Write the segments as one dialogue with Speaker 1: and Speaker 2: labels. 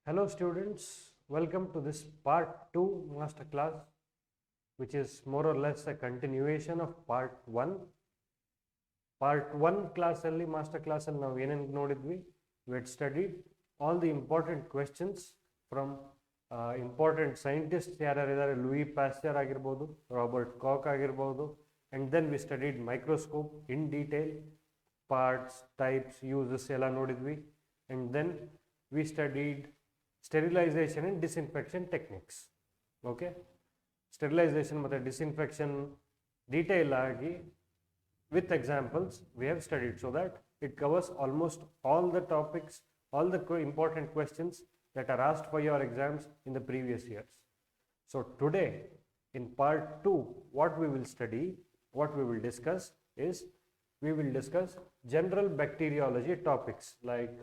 Speaker 1: Hello students, welcome to this part 2 masterclass, which is more or less a continuation of part 1. Part 1 class alli master class alli ನಾವು ಏನೇನು ನೋಡಿದ್ವಿ. We had studied all the important questions from important scientists ಯಾರ್ಯಾರಿದ್ದಾರೆ, Louis Pasteur ಆಗಿರ್ಬೋದು, Robert Koch ಆಗಿರ್ಬೋದು, and then we studied microscope in detail, parts, types, uses ಎಲ್ಲ ನೋಡಿದ್ವಿ, and then we studied sterilization and disinfection techniques. Okay, sterilization ಮತ್ತು disinfection detail ಆಗಿ with examples we have studied, so that it covers almost all the topics, all the important questions that are asked for your exams in the previous years. So today in part 2 what we will study, what we will discuss is, we will discuss general bacteriology topics like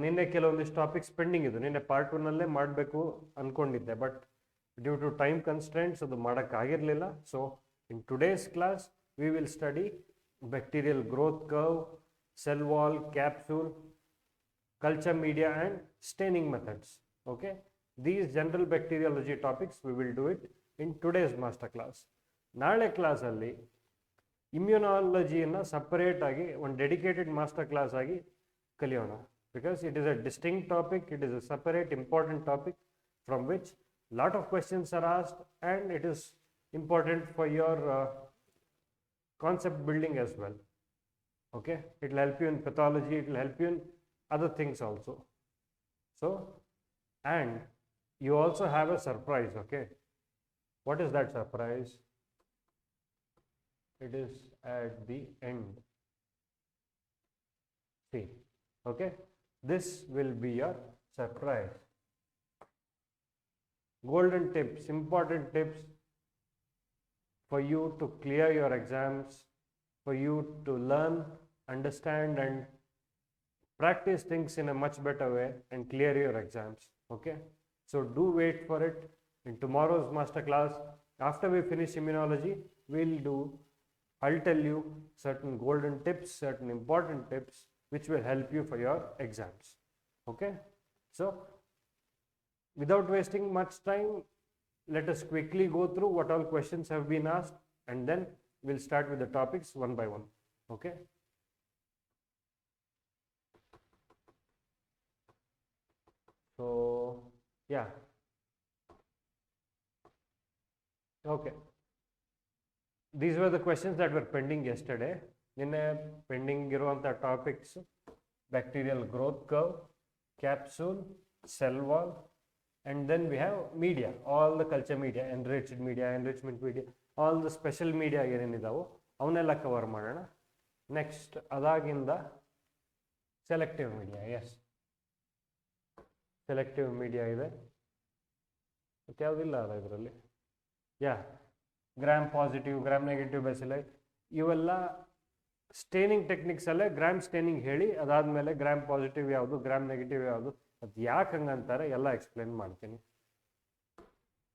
Speaker 1: ನಿನ್ನೆ ಕೆಲವೊಂದಿಷ್ಟು topics pending ಇದು, ನಿನ್ನೆ part 1 ಅಲ್ಲೇ ಮಾಡಬೇಕು ಅಂದ್ಕೊಂಡಿದ್ದೆ, but due to time constraints ಅದು ಮಾಡೋಕ್ಕಾಗಿರಲಿಲ್ಲ. So in today's class we will study bacterial growth curve, cell wall, capsule, culture media and staining methods. Okay, these general bacteriology topics we will do it in today's master class. ನಾಳೆ ಕ್ಲಾಸಲ್ಲಿ ಇಮ್ಯುನಾಲಜಿಯನ್ನು separate ಆಗಿ ಒಂದು dedicated master class ಆಗಿ ಕಲಿಯೋಣ, because it is a distinct topic, it is a separate important topic from which lot of questions are asked, and it is important for your concept building as well. Okay, it will help you in pathology, it will help you in other things also. So, and you also have a surprise. Okay, what is that surprise? It is at the end. See, okay, this will be your surprise. Golden tips, important tips for you to clear your exams, for you to learn, understand and practice things in a much better way and clear your exams. Okay, so do wait for it. In tomorrow's master class, after we finish immunology, I'll tell you certain golden tips, certain important tips which will help you for your exams. Okay, so without wasting much time, let us quickly go through what all questions have been asked, and then we'll start with the topics one by one. Okay, so yeah, okay, these were the questions that were pending yesterday. ನಿನ್ನೆ pending ಇರುವಂಥ topics bacterial growth curve, capsule, cell wall, and then we have media, all the culture media, enriched media, enrichment media, all the special media ಏನೇನಿದಾವೋ ಅವನ್ನೆಲ್ಲ cover ಮಾಡೋಣ. Next ಅದಾಗಿಂದ selective media, yes selective media ಇದೆ, ಮತ್ತು ಯಾವುದಿಲ್ಲ ಅಲ್ಲ ಇದರಲ್ಲಿ, ಯಾ Gram positive, gram negative bacilli, ಇವೆಲ್ಲ ಸ್ಟೇನಿಂಗ್ ಟೆಕ್ನಿಕ್ಸ್ ಅಲ್ಲೇ ಗ್ರಾಮ್ ಸ್ಟೇನಿಂಗ್ ಹೇಳಿ, ಅದಾದಮೇಲೆ ಗ್ರಾಮ್ ಪಾಸಿಟಿವ್ ಯಾವುದು, ಗ್ರಾಮ್ ನೆಗೆಟಿವ್ ಯಾವುದು, ಅದು ಯಾಕೆ ಹಂಗಂತಾರೆ ಎಲ್ಲ ಎಕ್ಸ್ಪ್ಲೇನ್ ಮಾಡ್ತೀನಿ.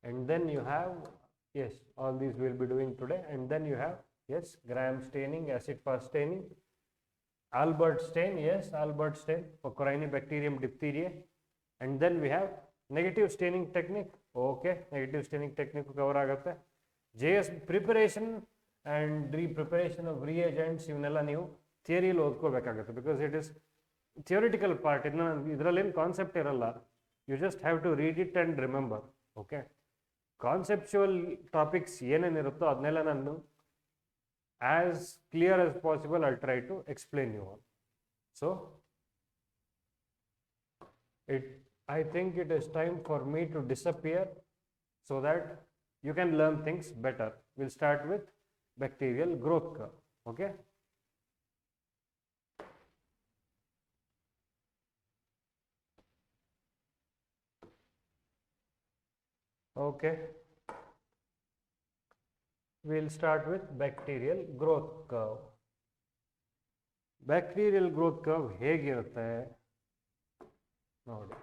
Speaker 1: And then you have, yes all these will be doing today. And then you have, yes Gram staining, acid fast staining, Albert stain, S Albert stain for corynebacterium diphtheriae. And then we have negative staining technique. Okay, negative staining technique cover ಆಗುತ್ತೆ. JS preparation and preparation of reagents, ಇವನ್ನೆಲ್ಲ ನೀವು ಥಿಯರಿಯಲ್ಲಿ ಓದ್ಕೋಬೇಕಾಗುತ್ತೆ, because it is theoretical part. ಇದರಲ್ಲೇನು concept ಇರಲ್ಲ, you just have to read it and remember. Okay, conceptual topics ಏನೇನಿರುತ್ತೋ ಅದನ್ನೆಲ್ಲ ನಾನು as clear as possible I try to explain you all. So I think it is time for me to disappear so that you can learn things better. We'll start with bacterial growth curve. Okay, okay, we'll start with bacterial growth curve. Bacterial growth curve ಹೇಗಿರುತ್ತೆ ನೋಡಿ.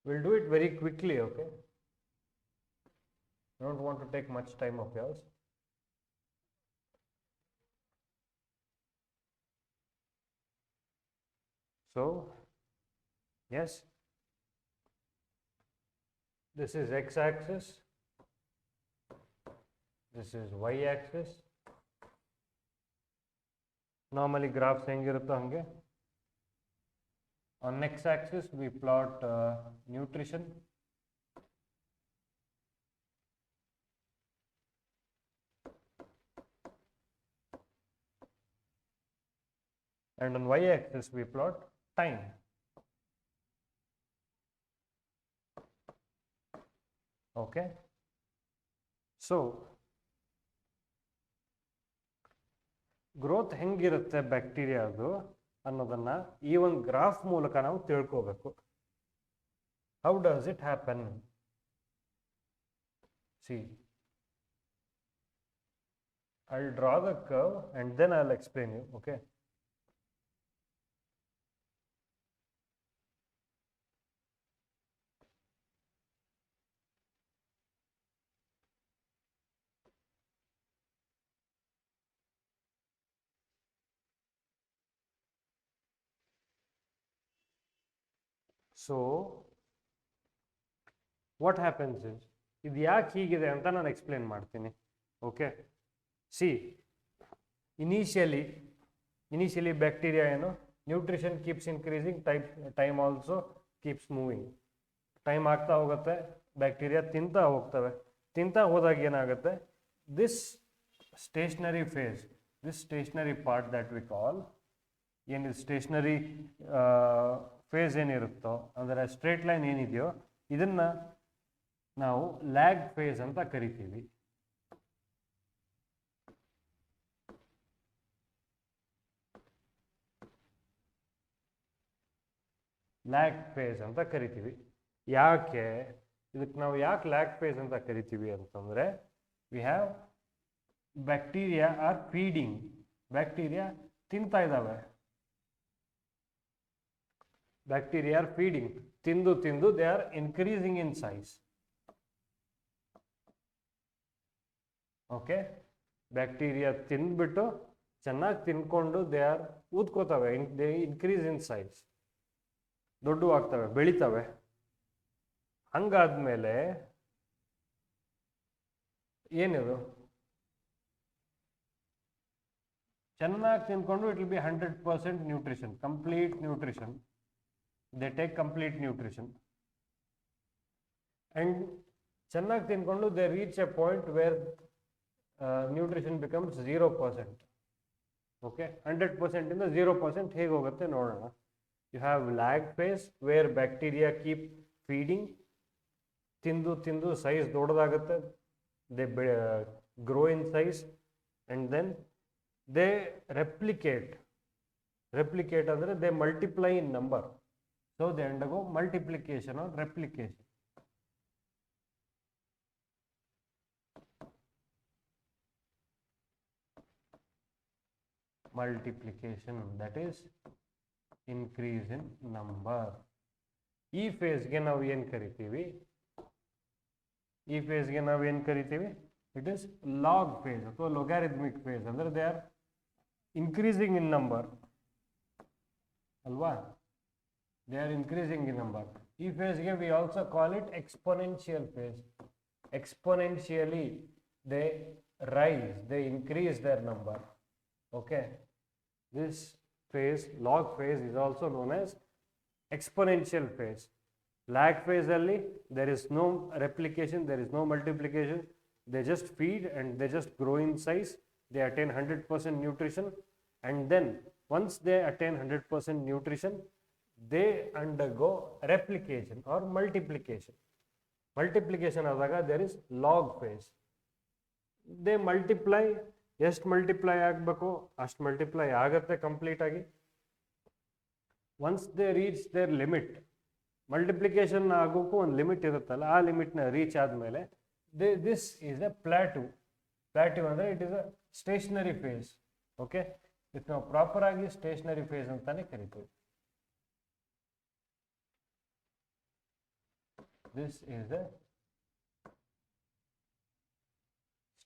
Speaker 1: We'll do it very quickly. Okay, I don't want to take much time of yours. So yes, this is x-axis, this is y-axis. Normally graphs ಹೆಂಗಿರುತ್ತೋ ಹಂಗೆ. On x-axis we plot nutrition. And on y-axis we plot time. Okay. So growth ಹೆಂಗಿರುತ್ತೆ ಬ್ಯಾಕ್ಟೀರಿಯಾದು ಅನ್ನೋದನ್ನ ಈ ಒಂದು graph ಮೂಲಕ ನಾವು ತಿಳ್ಕೋಬೇಕು. How does it happen? C, I'll draw the curve and then I'll explain you. Okay. So what happens is, ಇದು ಯಾಕೆ ಹೀಗಿದೆ ಅಂತ ನಾನು ಎಕ್ಸ್ಪ್ಲೇನ್ ಮಾಡ್ತೀನಿ. ಓಕೆ, ಸಿ, ಇನಿಷಿಯಲಿ ಬ್ಯಾಕ್ಟೀರಿಯಾ ಏನು, nutrition keeps increasing, time also keeps moving. Time ಆಗ್ತಾ ಹೋಗುತ್ತೆ, bacteria ತಿಂತಾ ಹೋಗ್ತವೆ. ತಿಂತಾ ಹೋದಾಗ ಏನಾಗುತ್ತೆ, this stationary phase, this stationary part that we call, ಏನಿದೆ ಸ್ಟೇಷನರಿ ಫೇಸ್ ಏನಿರುತ್ತೋ, ಅಂದರೆ ಸ್ಟ್ರೇಟ್ ಲೈನ್ ಏನಿದೆಯೋ, ಇದನ್ನ ನಾವು ಲ್ಯಾಗ್ ಫೇಸ್ ಅಂತ ಕರಿತೀವಿ. ಲ್ಯಾಗ್ ಫೇಸ್ ಅಂತ ಕರಿತೀವಿ. ಯಾಕೆ ಇದಕ್ಕೆ ನಾವು ಯಾಕೆ ಲ್ಯಾಗ್ ಫೇಸ್ ಅಂತ ಕರಿತೀವಿ ಅಂತಂದ್ರೆ, we have bacteria are feeding. Bacteria ತಿಂತಾ ಇದ್ದಾವೆ, ಬ್ಯಾಕ್ಟೀರಿಯಾ ಆರ್ ಫೀಡಿಂಗ್, ತಿಂದು they are increasing in size. Okay, bacteria ತಿಂದ್ಬಿಟ್ಟು ಚೆನ್ನಾಗಿ ತಿನ್ಕೊಂಡು ದೇ ಆರ್ ಊದ್ಕೋತವೆ, ದೇ ಇನ್ಕ್ರೀಸ್ ಇನ್ ಸೈಜ್, ದೊಡ್ಡವಾಗ್ತವೆ, ಬೆಳಿತವೆ. ಹಂಗಾದ್ಮೇಲೆ ಏನಿದು, ಚೆನ್ನಾಗಿ ತಿನ್ಕೊಂಡು it will be 100% nutrition, complete nutrition. They take complete nutrition and ಚೆನ್ನಾಗಿ ತಿನ್ಕೊಂಡು they reach a point where nutrition becomes 0%. Okay, 100% ಇಂದ 0% ಹೇಗೆ ಹೋಗುತ್ತೆ ನೋಡೋಣ. You have lag phase where bacteria keep feeding, ತಿಂದು size ದೊಡ್ಡದಾಗುತ್ತೆ, they grow in size and then they replicate ಅಂದರೆ they multiply in number, so they undergo multiplication or replication. Multiplication, that is increase in number. ಈ ಫೇಸ್ಗೆ ನಾವು ಏನು ಕರಿತೀವಿ, it is log phase ಅಥವಾ logarithmic phase. ಅಂದ್ರೆ they are increasing in number ಅಲ್ವಾ, they are increasing in number. ಈ ಫೇಸ್ಗೆ we also call it exponential phase. Exponentially they rise, they increase their number. Okay, this phase, log phase, is also known as exponential phase. Lag phase alli there is no replication, there is no multiplication, they just feed and they just grow in size, they attain 100% nutrition, and then once they attain 100% nutrition, they undergo replication or multiplication. Multiplication adaga there is log phase. They multiply, ಎಷ್ಟು multiply ಆಗಬೇಕು ಅಷ್ಟು multiply ಆಗುತ್ತೆ complete ಆಗಿ. Once they reach their limit, multiplication ಆಗೋಕ್ಕೂ ಒಂದು limit ಇರುತ್ತಲ್ಲ, ಆ ಲಿಮಿಟ್ನ ರೀಚ್ ಆದಮೇಲೆ this is a plateau. Plateau ಅಂದರೆ it is a stationary phase. Okay, ಇದಕ್ಕೆ ನಾವು ಪ್ರಾಪರ್ ಆಗಿ ಸ್ಟೇಷನರಿ ಫೇಸ್ ಅಂತಾನೆ ಕರಿತೀವಿ. This is a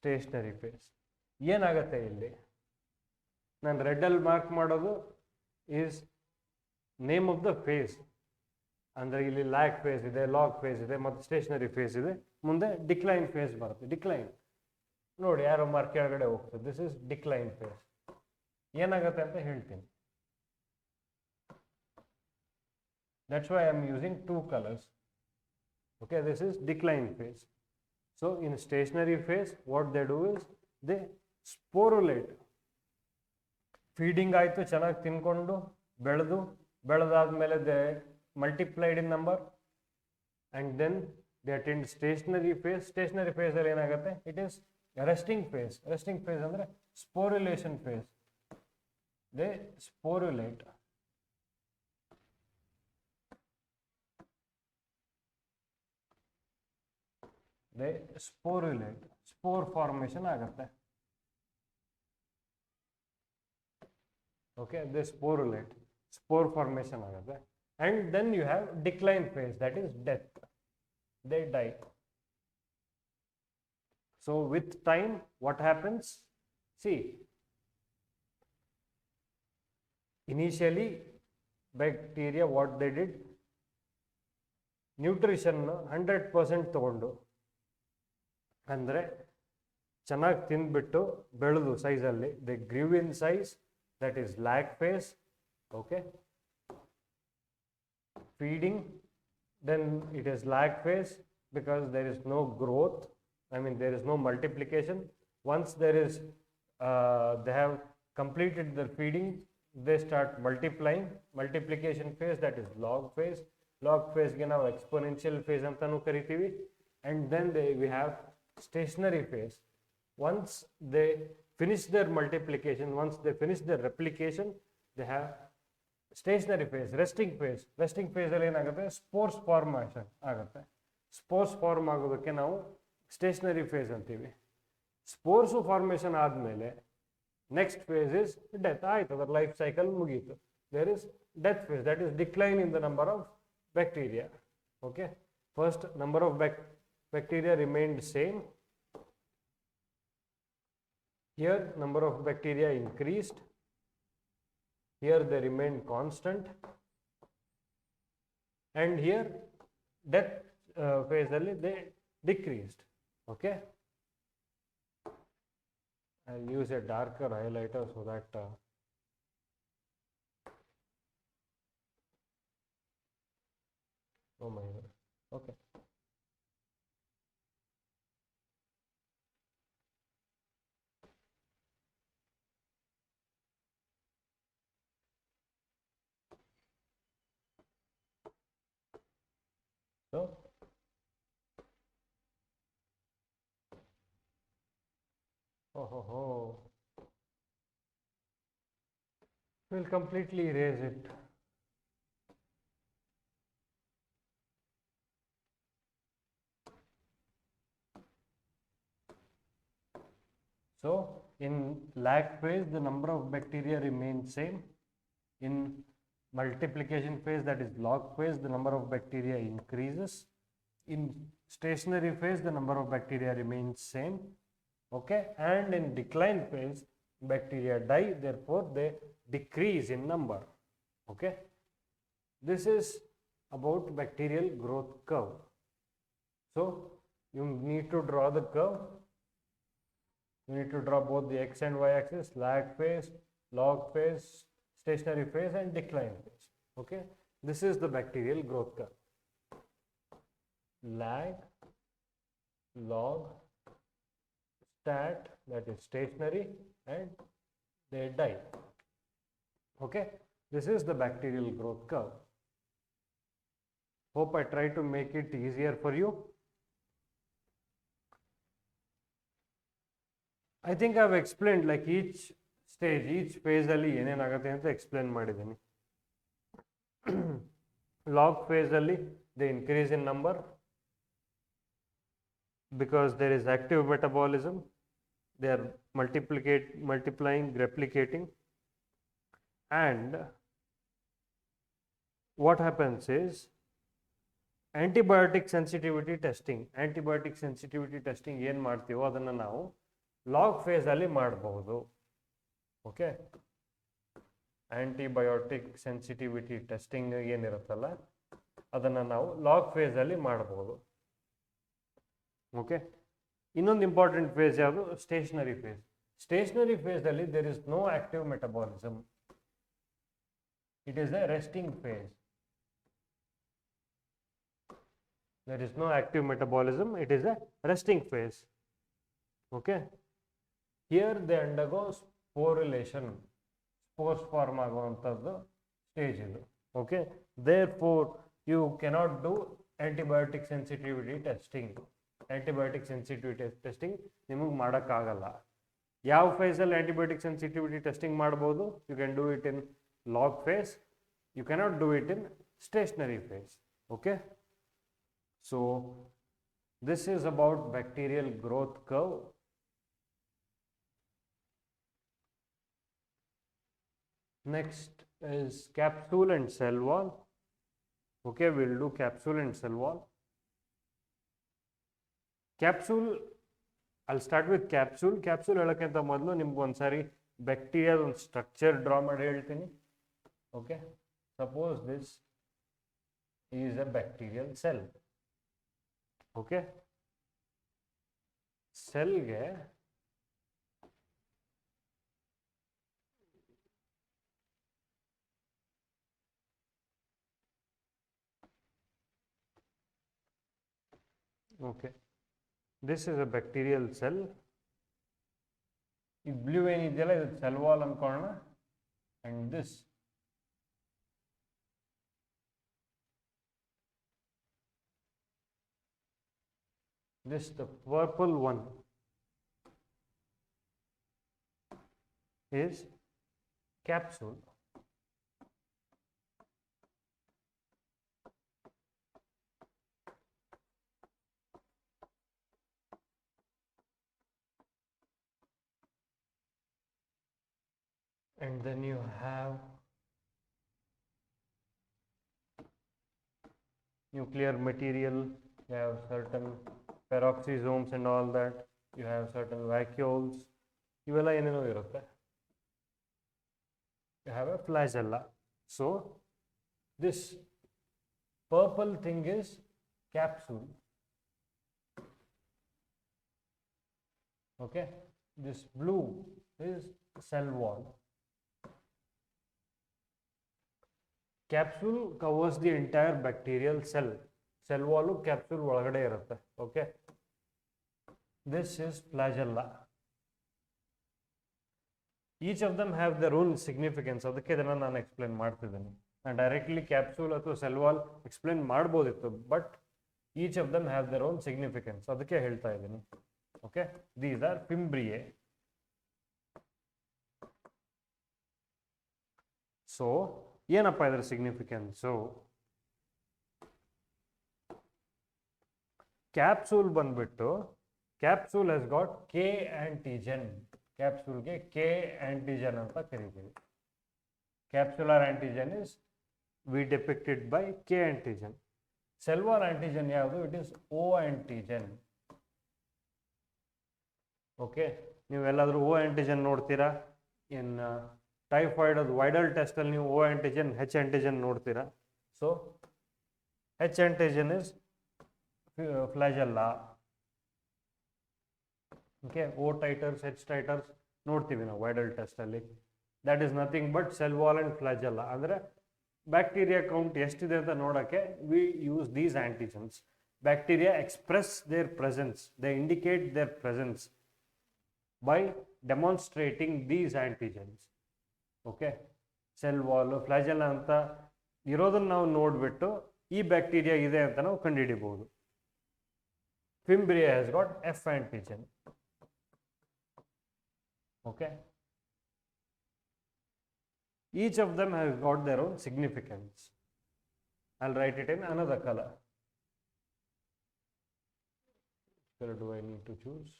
Speaker 1: stationary phase. ಏನಾಗುತ್ತೆ ಇಲ್ಲಿ, ನಾನು ರೆಡ್ಡಲ್ಲಿ ಮಾರ್ಕ್ ಮಾಡೋದು is name of the phase. ಅಂದರೆ ಇಲ್ಲಿ ಲ್ಯಾಗ್ ಫೇಸ್ ಇದೆ, ಲಾಗ್ ಫೇಸ್ ಇದೆ, ಮತ್ತು ಸ್ಟೇಷನರಿ ಫೇಸ್ ಇದೆ. ಮುಂದೆ ಡಿಕ್ಲೈನ್ ಫೇಸ್ ಬರುತ್ತೆ. ಡಿಕ್ಲೈನ್ ನೋಡಿ, ಯಾರೋ ಮಾರ್ಕ್ ಕೆಳಗಡೆ ಹೋಗ್ತದೆ. This is decline phase. ಏನಾಗುತ್ತೆ ಅಂತ ಹೇಳ್ತೀನಿ. That's why I am using 2 colors. Okay, this is decline phase. So in stationary phase, what they do is they sporulate. Feeding ಆಯಿತು, ಚೆನ್ನಾಗಿ ತಿನ್ಕೊಂಡು ಬೆಳೆದಾದ್ಮೇಲೆ they multiplied in number and then they attend stationary phase. Stationary ಫೇಸಲ್ಲಿ ಏನಾಗುತ್ತೆ? It is resting phase. Resting phase ಅಂದರೆ sporulation phase. They sporulate. They sporulate. Spore formation ಆಗುತ್ತೆ. Okay, they sporulate. Spore formation agate. And then you have decline phase, that is death. They die. So with time, what happens? See, initially bacteria, what they did, nutrition 100% ತಗೊಂಡು, ಅಂದರೆ ಚೆನ್ನಾಗಿ ತಿಂದ್ಬಿಟ್ಟು ಬೆಳೆದು ಸೈಜಲ್ಲಿ, they grew in size. That is lag phase. Okay, feeding, then it is lag phase because there is no growth. I mean, there is no multiplication. Once there is they have completed their feeding, they start multiplying. Multiplication phase, that is log phase. Log phase ge ನಾವು exponential phase ಅಂತಾನೂ ಕರಿತೀವಿ. And then we have stationary phase. Once they finish their multiplication, once they finish their replication, they have stationary phase, resting phase. Resting phase ಅಲ್ಲಿ ಏನಾಗುತ್ತೆ? Spores formation ಆಗುತ್ತೆ. Spores form ಆಗೋದಕ್ಕೆ ನಾವು stationary phase ಅಂತೀವಿ. Spores formation ಆದಮೇಲೆ next phase is death. ಆಯ್ತು, ಅದರ life cycle ಮುಗೀತು. There is death phase, that is decline in the number of bacteria. Okay, first number of bacteria remained same. Here number of bacteria increased. Here they remained constant. And here death phase alli they decreased. Okay, I'll use a darker highlighter so that oh my god. Okay, so we'll completely erase it. So in lag phase, the number of bacteria remains same. In multiplication phase, that is log phase, the number of bacteria increases. In stationary phase, the number of bacteria remains same. Okay, and in decline phase, bacteria die, therefore they decrease in number. Okay, this is about bacterial growth curve. So you need to draw the curve. You need to draw both the x and y axis, lag phase, log phase, stationary phase, and decline phase. Okay, this is the bacterial growth curve. Lag, log, stat, that is stationary, and they die. Okay, this is the bacterial growth curve. Hope I try to make it easier for you. I think I have explained like each stage, each phase ಅಲ್ಲಿ ಏನೇನಾಗುತ್ತೆ ಅಂತ explain ಮಾಡಿದ್ದೀನಿ. Log phase ಅಲ್ಲಿ they increase in number because there is active metabolism. They are multiplying, replicating, and what happens is antibiotic sensitivity testing. Antibiotic sensitivity testing ಏನು ಮಾಡ್ತೀವೋ ಅದನ್ನು ನಾವು log phase ಅಲ್ಲಿ ಮಾಡಬಹುದು. ಓಕೆ, ಆಂಟಿಬಯೋಟಿಕ್ ಸೆನ್ಸಿಟಿವಿಟಿ ಟೆಸ್ಟಿಂಗ್ ಏನಿರುತ್ತಲ್ಲ ಅದನ್ನು ನಾವು ಲಾಗ್ ಫೇಸಲ್ಲಿ ಮಾಡ್ಬೋದು. ಓಕೆ, ಇನ್ನೊಂದು ಇಂಪಾರ್ಟೆಂಟ್ ಫೇಸ್ ಯಾವುದು? Stationary phase. ಸ್ಟೇಷನರಿ ಫೇಸಲ್ಲಿ there is no active metabolism, it is a resting phase. There is no active metabolism, it is a resting phase. Okay, here they undergo sporulation, spores form ಆಗುವಂಥದ್ದು stage ಇದು. Okay, therefore you cannot do antibiotic sensitivity testing. Antibiotic sensitivity testing ನಿಮಗೆ ಮಾಡೋಕ್ಕಾಗಲ್ಲ. ಯಾವ ಫೇಸಲ್ಲಿ antibiotic sensitivity testing ಮಾಡ್ಬೋದು? You can do it in log phase, you cannot do it in stationary phase. Okay, so this is about bacterial growth curve. Next is capsule and cell wall. Okay, we'll do capsule and cell wall. Capsule, I'll start with capsule. Capsule ಹೇಳೋಕ್ಕಿಂತ ಮೊದಲು ನಿಮ್ಗೆ ಒಂದ್ಸಾರಿ ಬ್ಯಾಕ್ಟೀರಿಯಾದ ಒಂದು structure draw ಮಾಡಿ ಹೇಳ್ತೀನಿ. Okay, suppose this is a bacterial cell. Okay, ಸೆಲ್ಗೆ okay, this is a bacterial cell. ಈ ಬ್ಲೂ ಏನಿದೆಯಲ್ಲ ಇದು ಸೆಲ್ ವಾಲ್ ಅನ್ಕೊಳ್ಳೋಣ. And this the purple one is capsule. And then you have nuclear material, you have certain peroxisomes and all that, you have certain vacuoles, ಇವೆಲ್ಲ ಏನೇನೋ ಇರುತ್ತೆ. You have a flagella. So this purple thing is capsule. Okay, this blue is cell wall. Capsule covers the entire bacterial cell. Cell wall capsule ಒಳಗಡೆ ಇರುತ್ತೆ. Okay, this is flagella. Each of them have their own significance. ಅದಕ್ಕೆ ಇದನ್ನು ನಾನು explain ಮಾಡ್ತಿದ್ದೀನಿ. ನಾನು directly capsule ಅಥವಾ cell wall explain ಮಾಡ್ಬೋದಿತ್ತು, but each of them have their own significance, ಅದಕ್ಕೆ ಹೇಳ್ತಾ ಇದ್ದೀನಿ. Okay, these are fimbriae. So ಏನಪ್ಪ ಇದರ ಸಿಗ್ನಿಫಿಕೆನ್ಸು? ಕ್ಯಾಪ್ಸೂಲ್ ಬಂದ್ಬಿಟ್ಟು, capsule has got K antigen. ಕ್ಯಾಪ್ಸೂಲ್ಗೆ ಕೆ ಆಂಟಿಜನ್ ಅಂತ ಕರಿತೀವಿ. Capsular antigen is we depicted by K antigen. Cell wall antigen ಯಾವುದು? It is O antigen. Okay, ನೀವೆಲ್ಲಾದರೂ ಓ ಆಂಟಿಜನ್ ನೋಡ್ತೀರಾ? In typhoid ಅದು ವೈಡಲ್ ಟೆಸ್ಟಲ್ಲಿ ನೀವು ಓ ಆಂಟಿಜನ್, ಹೆಚ್ ಆಂಟಿಜನ್ ನೋಡ್ತೀರಾ. So H antigen is flagella. Okay, O titres, H titres ನೋಡ್ತೀವಿ ನಾವು Widal ಟೆಸ್ಟಲ್ಲಿ. That is nothing but cell wall and flagella. ಅಂದರೆ ಬ್ಯಾಕ್ಟೀರಿಯಾ ಕೌಂಟ್ ಎಷ್ಟಿದೆ ಅಂತ ನೋಡೋಕ್ಕೆ we use these antigens. Bacteria express their presence, they indicate their presence by demonstrating these antigens. Okay, cell wall, flagella ಅಂತ ಇರೋದನ್ನು ನಾವು ನೋಡಿಬಿಟ್ಟು ಈ ಬ್ಯಾಕ್ಟೀರಿಯಾ ಇದೆ ಅಂತ ನಾವು ಕಂಡುಹಿಡಿಬಹುದು. Fimbria has got F antigen. Okay, each of them has got their own significance. I'll write it in another color. Which color do I need to choose?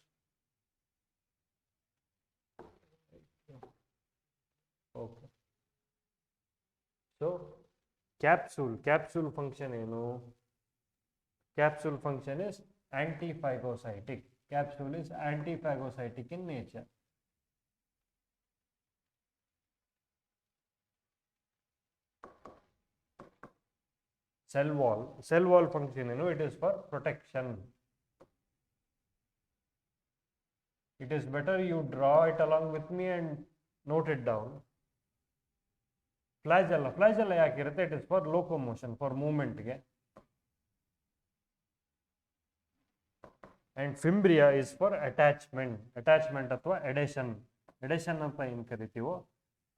Speaker 1: Okay, so capsule function ಏನು? Capsule function is antiphagocytic. Capsule is antiphagocytic in nature. cell wall function ಏನು, it is for protection. It is better you draw it along with me and note it down. Flagella ಯಾಕಿರುತ್ತೆ, it is for locomotion, for movement ಗೆ. And fimbria is for attachment ಅಥವಾ adhesion ಅಂತ ಏನು ಕರಿತೀವೋ,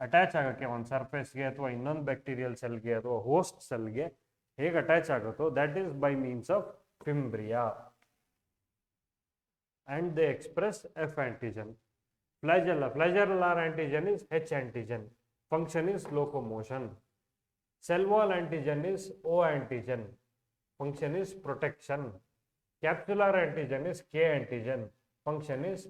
Speaker 1: attach ಆಗೋಕ್ಕೆ ಒಂದು ಸರ್ಫೇಸ್ಗೆ ಅಥವಾ ಇನ್ನೊಂದು bacterial ಸೆಲ್ಗೆ ಅಥವಾ host ಸೆಲ್ಗೆ ಹೇಗೆ ಅಟ್ಯಾಚ್ ಆಗುತ್ತೋ, that is by means of fimbria. And they express F antigen. Flagellar antigen is H antigen. Function is locomotion. Cell wall antigen is O antigen. Function is protection. Capsular antigen is K antigen. Function is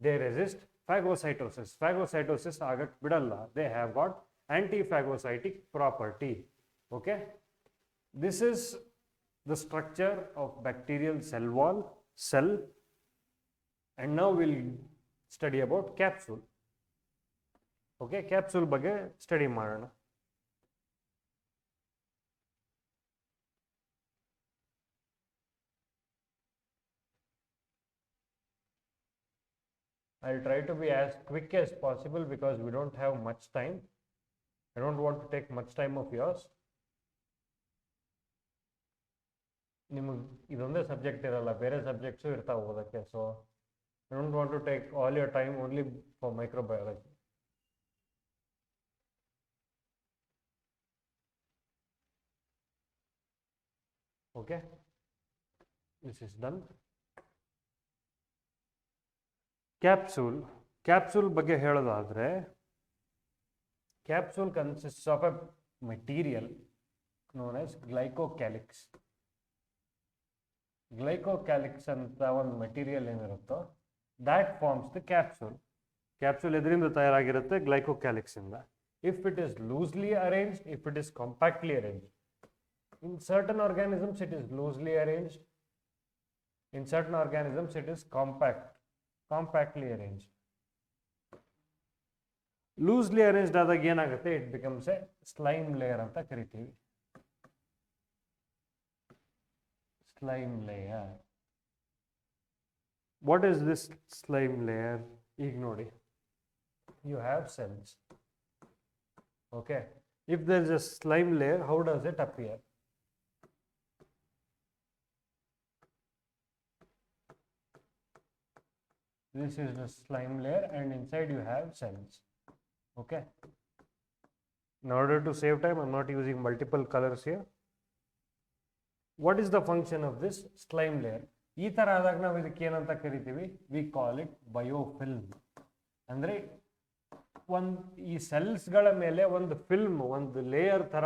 Speaker 1: they resist phagocytosis. Phagocytosis agat bidalla. They have got antiphagocytic property. Okay. This is the structure of bacterial cell wall, cell. And now we'll study about capsule. Okay, capsule ಬಗ್ಗೆ study ಮಾಡೋಣ. I'll try to be as quick as possible because we don't have much time. I don't want to take much time of yours. ನಿಮಗೆ ಇದೊಂದೇ subject ಇರಲ್ಲ, ಬೇರೆ subjects ಇರ್ತಾವೆ ಓದೋಕ್ಕೆ. So I don't want to take all your time only for microbiology. Okay, this is done. Capsule ಬಗ್ಗೆ ಹೇಳೋದಾದ್ರೆ, capsule consists of a material known as glycocalyx. Glycocalyx ಅಂತ ಒಂದು ಮೆಟೀರಿಯಲ್ ಏನಿರುತ್ತೋ, that forms the capsule. Capsule ಎದರಿಂದ ತಯಾರಾಗಿರುತ್ತೆ, glycocalyx ಇಂದ. If it is loosely arranged, if it is compactly arranged. In certain organisms it is loosely arranged. In certain organisms it is compactly arranged. Loosely arranged ಆದಾಗ ಏನಾಗುತ್ತೆ, it becomes a slime layer ಅಂತ ಕರಿತೀವಿ. Slime layer. What is this slime layer? ಈಗ ನೋಡಿ, you have cells. Okay, if there is a slime layer, how does it appear? This is the slime layer and inside you have cells. Okay, in order to save time, I'm not using multiple colors here. What is the function of this slime layer? ಈ ಥರ ಆದಾಗ ನಾವು ಇದಕ್ಕೆ ಏನಂತ ಕರಿತೀವಿ, we call it ಬಯೋಫಿಲ್ಮ್. ಅಂದರೆ ಈ ಸೆಲ್ಸ್ಗಳ ಮೇಲೆ ಒಂದು ಫಿಲ್ಮ್, ಒಂದು ಲೇಯರ್ ಥರ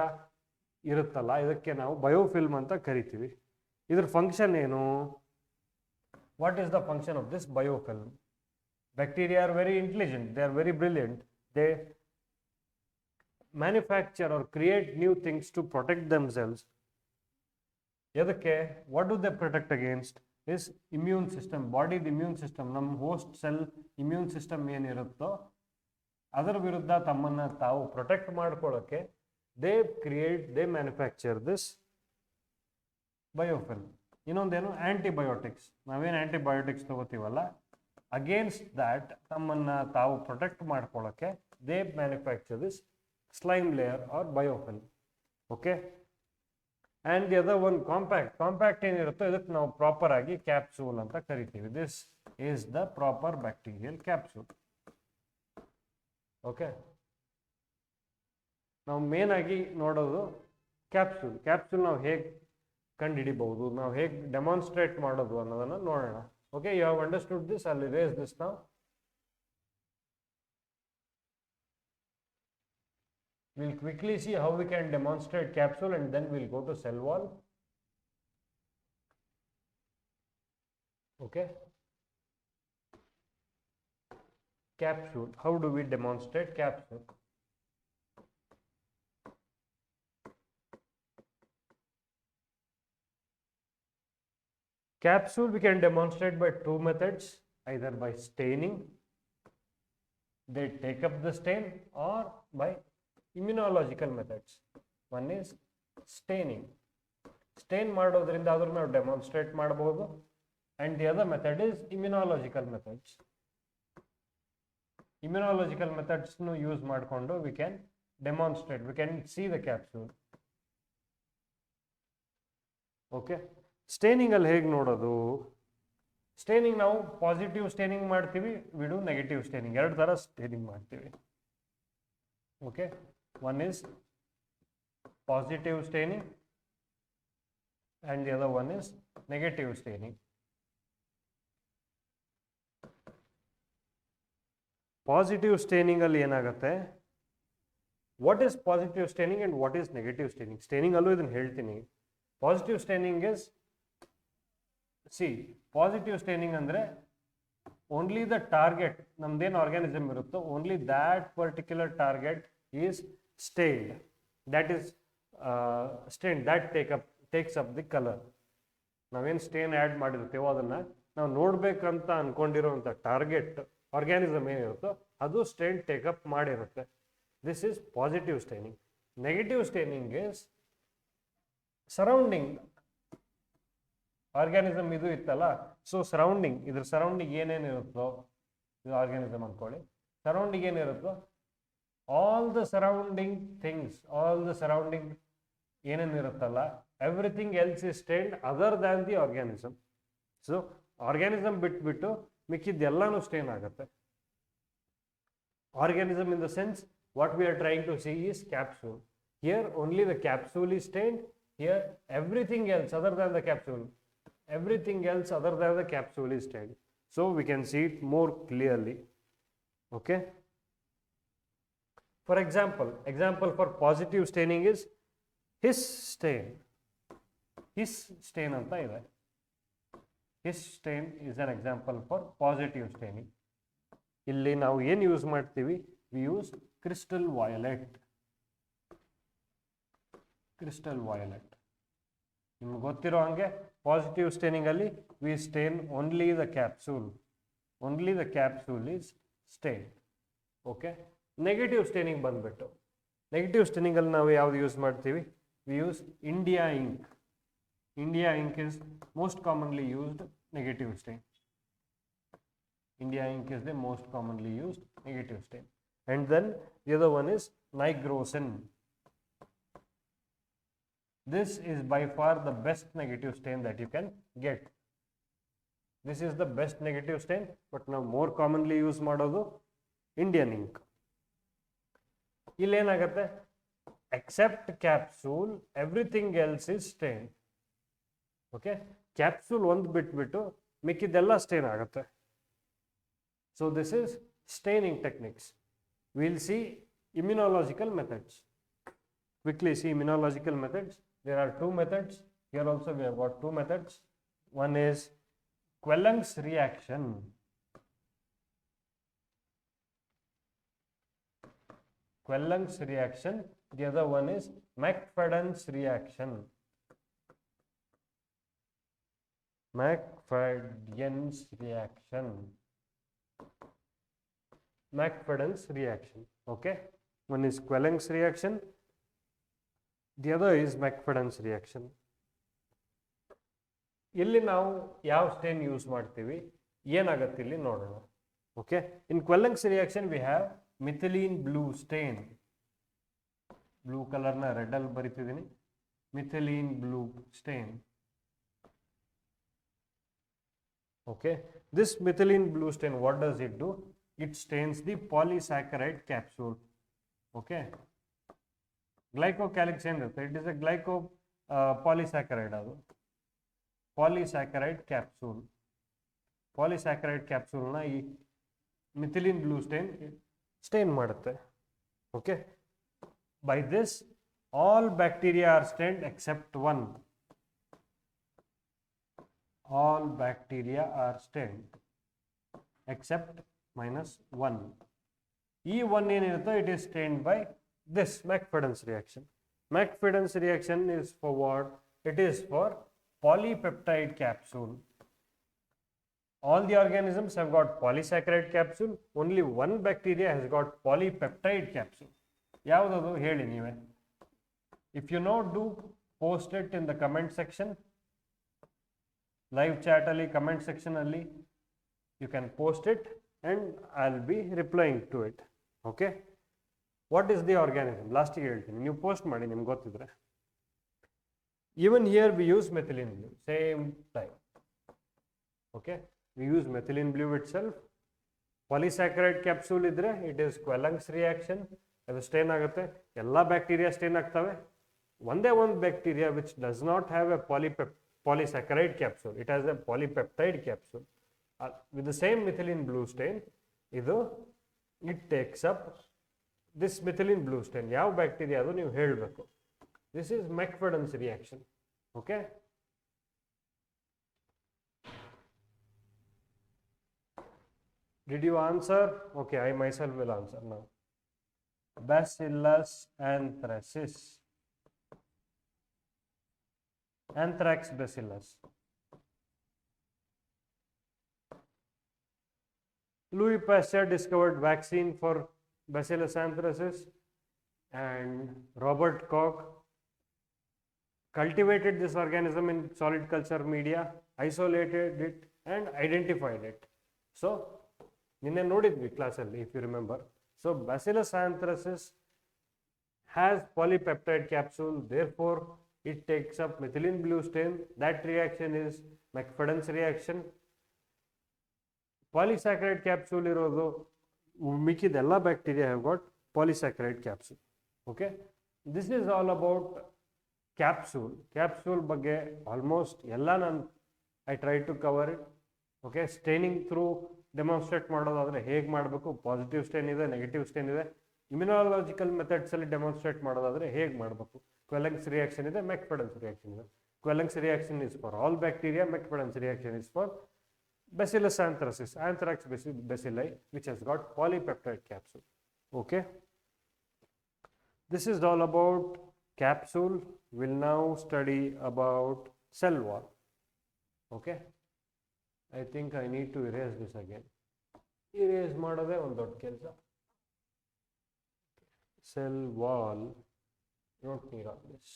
Speaker 1: ಇರುತ್ತಲ್ಲ, ಇದಕ್ಕೆ ನಾವು ಬಯೋಫಿಲ್ಮ್ ಅಂತ ಕರಿತೀವಿ. ಇದ್ರ ಫಂಕ್ಷನ್ ಏನು? What is the function of this biofilm? Bacteria are very intelligent, they are very brilliant, they manufacture or create new things to protect themselves. ಎದಕ್ಕೆ? What do they protect against? Is immune system, ಬಾಡಿದ immune system, ನಮ್ಮ host cell immune system ಏನಿರುತ್ತೋ ಅದರ ವಿರುದ್ಧ ತಮ್ಮನ್ನು ತಾವು protect ಮಾಡ್ಕೊಳ್ಳೋಕ್ಕೆ they manufacture this ಬಯೋಫಿಲ್ಮ್. ಇನ್ನೊಂದೇನು, ಆಂಟಿಬಯೋಟಿಕ್ಸ್. ನಾವೇನು ಆಂಟಿಬಯೋಟಿಕ್ಸ್ ತಗೋತೀವಲ್ಲ, ಅಗೇನ್ಸ್ಟ್ ದ್ಯಾಟ್ ತಮ್ಮನ್ನು ತಾವು ಪ್ರೊಟೆಕ್ಟ್ ಮಾಡ್ಕೊಳ್ಳೋಕ್ಕೆ they manufacture this slime layer or biofilm. Okay, and the other one compact ಏನಿರುತ್ತೋ ಇದಕ್ಕೆ ನಾವು ಪ್ರಾಪರ್ ಆಗಿ ಕ್ಯಾಪ್ಸೂಲ್ ಅಂತ ಕರಿತೀವಿ. This is the proper bacterial capsule. Okay, ನಾವು ಮೇನ್ ಆಗಿ ನೋಡೋದು ಕ್ಯಾಪ್ಸೂಲ್ ನಾವು ಹೇಗೆ ಕಂಡುಹಿಡಿಬಹುದು, ನಾವು ಹೇಗೆ ಡೆಮಾನ್ಸ್ಟ್ರೇಟ್ ಮಾಡೋದು ಅನ್ನೋದನ್ನು ನೋಡೋಣ. Okay, you have understood this, I will erase this now. We'll quickly see how we can demonstrate capsule and then we'll go to cell wall. Okay. Capsule. How do we demonstrate capsule? Capsule we can demonstrate by two methods, either by staining, they take up the stain, or by immunological methods. One is staining. Stain ಮಾಡೋದ್ರಿಂದ ಆದ್ರೂ ನಾವು demonstrate ಮಾಡಬಹುದು. And the other method is immunological methods. Immunological methods nu use ಮಾಡಿಕೊಂಡು we can demonstrate, we can see the capsule. Okay, staining ಅಲ್ಲಿ ಹೇಗೆ ನೋಡೋದು? Staining ನಾವು positive staining ಮಾಡ್ತೀವಿ, ವಿಡು ನೆಗೆಟಿವ್ ಸ್ಟೇನಿಂಗ್, ಎರಡು ಥರ ಸ್ಟೇನಿಂಗ್ ಮಾಡ್ತೀವಿ. Okay, one is positive staining and the other one is negative staining. Positive staining ಅಲ್ಲಿ ಏನಾಗುತ್ತೆ, what is positive staining and what is negative staining? Staining ಅಲ್ಲೂ ಇದನ್ನು ಹೇಳ್ತೀನಿ. Positive staining is, positive staining ಅಂದರೆ only the target, ನಮ್ದೇನು organism ಇರುತ್ತೋ only that particular target is stained, that is stained, that takes up the colour. ನಾವೇನು stain add ಮಾಡಿರ್ತೀವೋ ಅದನ್ನು ನಾವು ನೋಡ್ಬೇಕಂತ ಅನ್ಕೊಂಡಿರೋಂಥ target organism ಏನಿರುತ್ತೋ ಅದು ಸ್ಟೇನ್ ಟೇಕಪ್ ಮಾಡಿರುತ್ತೆ. This is positive staining. Negative staining is surrounding organism ಇದು ಇತ್ತಲ್ಲ, so surrounding, ಇದ್ರ surrounding ಏನೇನಿರುತ್ತೋ, ಇದು ಆರ್ಗ್ಯಾನಿಸಮ್ ಅಂದ್ಕೊಳ್ಳಿ, ಸರೌಂಡಿಂಗ್ ಏನಿರುತ್ತೋ all the surrounding things, all the surrounding ಏನೇನಿರುತ್ತಲ್ಲ, everything else is stained other than the organism. So organism ಬಿಟ್ಬಿಟ್ಟು ಮಿಕ್ಕಿದ್ದೆಲ್ಲಾನು ಸ್ಟೇನ್ ಆಗುತ್ತೆ. Organism in the sense what we are trying to see is capsule. Here only the capsule is stained, here everything else other than the capsule, everything else other than the capsule is stained. So we can see it more clearly. Okay, for example for positive staining is his stain. His stain anta ide, his stain is an example for positive staining. Illi ನಾವು ಏನು use ಮಾಡ್ತೀವಿ, we use crystal violet. crystal violet ನಿಮ್ಗೆ ಗೊತ್ತಿರೋ ಹಂಗೆ positive staining ಅಲ್ಲಿ we stain only the capsule, only the capsule is stain. Okay, negative staining ಬಂದ್ಬಿಟ್ಟು, negative staining ಅಲ್ಲಿ ನಾವು ಯಾವ್ದು ಯೂಸ್ ಮಾಡ್ತೀವಿ, we use India ink. India ink is most commonly used negative stain. India ink is the most commonly used negative stain. And then the other one is nigrosin. This is by far the best negative stain that you can get. This is the best negative stain, but now more commonly use ಮಾಡೋದು Indian ink. ಇಲ್ಲಿ ಏನಾಗುತ್ತೆ, except capsule everything else is stained. Okay, capsule ಒಂದು ಬಿಟ್ಬಿಟ್ಟು ಮಿಕ್ಕಿದೆಲ್ಲ stain ಆಗುತ್ತೆ. So this is staining techniques. We'll see immunological methods. Quickly see immunological methods. There are two methods. Here also we have got two methods. One is Quelleng's reaction. Quelleng's reaction. The other one is McFadden's reaction. McFadden's reaction. McFadden's reaction. Okay. One is Quelleng's reaction. The other is McFadden's reaction. ಇಲ್ಲಿ ನಾವು ಯಾವ stain use ಮಾಡ್ತೀವಿ, ಏನಾಗುತ್ತೆ ಇಲ್ಲಿ ನೋಡೋಣ. Okay, in Quelleng's reaction we have methylene blue stain. Blue ಕಲರ್ನ red ಅಲ್ಲಿ ಬರಿತಿದ್ದೀನಿ, methylene blue stain. Okay, this methylene blue stain, what does it do? It stains the polysaccharide capsule. Okay, glycocalyx ಏನಿರುತ್ತೆ, it is a glyco polysaccharide. ಅದು polysaccharide capsule. Polysaccharide ಕ್ಯಾಪ್ಸೂಲ್ನ ಈ methylene blue stain ಮಾಡುತ್ತೆ. Okay, by this all bacteria are stained except one. All bacteria are stained except -1. ಈ one ಏನಿರುತ್ತೋ it is stained by this McFadden's reaction. McFadden's reaction is for what? It is for polypeptide capsule. All the organisms have got polysaccharide capsule, only one bacteria has got polypeptide capsule. ಯಾವುದು ಹೇಳಿ ನೀವೇ. If you know, do post it in the comment section. Live chat ಅಲ್ಲಿ comment section ಅಲ್ಲಿ you can post it and I'll be replying to it. Okay. What is the organism? Last ಗೆ ಹೇಳ್ತೀನಿ, ನೀವು post ಮಾಡಿ ನಿಮ್ಗೆ ಗೊತ್ತಿದ್ರೆ. Even here we use methylene blue, same type. Okay. We use methylene blue itself. Polysaccharide capsule idre it is Quelonc's reaction. ಅದು stain ಆಗುತ್ತೆ. ಎಲ್ಲ bacteria stain ಆಗ್ತವೆ. ಒಂದೇ ಒಂದು bacteria which does not have a polysaccharide capsule, it has a polypeptide capsule. With the same methylene blue stain, it takes up this methylene blue stain. ಯಾವ bacteria ಅದು ನೀವು ಹೇಳಬೇಕು. This is McFadden's reaction. Okay. Did you answer? Okay, I myself will answer now. Bacillus anthracis. Anthrax bacillus. Louis Pasteur discovered vaccine for Bacillus anthracis, and Robert Koch cultivated this organism in solid culture media, isolated it and identified it. So, ನಿನ್ನೆ ನೋಡಿದ್ವಿ ಕ್ಲಾಸಲ್ಲಿ, if you remember. So, Bacillus anthracis has polypeptide capsule, therefore it takes up methylene blue stain. That reaction is McFadden's reaction. Polysaccharide capsule ಇರೋದು ಮಿಕ್ಕಿದೆಲ್ಲ bacteria have got polysaccharide capsule. Okay. This is all about capsule ಬಗ್ಗೆ almost ಎಲ್ಲ ನಾನು I try to cover it. Okay. Staining through demonstrate ಮಾಡೋದಾದ್ರೆ ಹೇಗೆ ಮಾಡಬೇಕು, positive stain ಇದೆ, negative stain ಇದೆ. Immunological methods ಅಲ್ಲಿ ಡೆಮಾನ್ಸ್ಟ್ರೇಟ್ ಮಾಡೋದಾದ್ರೆ ಹೇಗೆ ಮಾಡಬೇಕು. Quelonc's reaction ಇದೆ, McFadden's reaction ಇದೆ. Quelonc's reaction is for all bacteria, McFadden's reaction is for Bacillus anthracis, Anthrax bacilli, which has got polypeptide capsule. Okay. This is all about capsule. We'll now study about cell wall. Okay. I think I need to erase this again. Erase ಮಾಡೋದೇ ಒಂದು ದೊಡ್ಡ ಕೆಲಸ. Cell wall, don't need all this.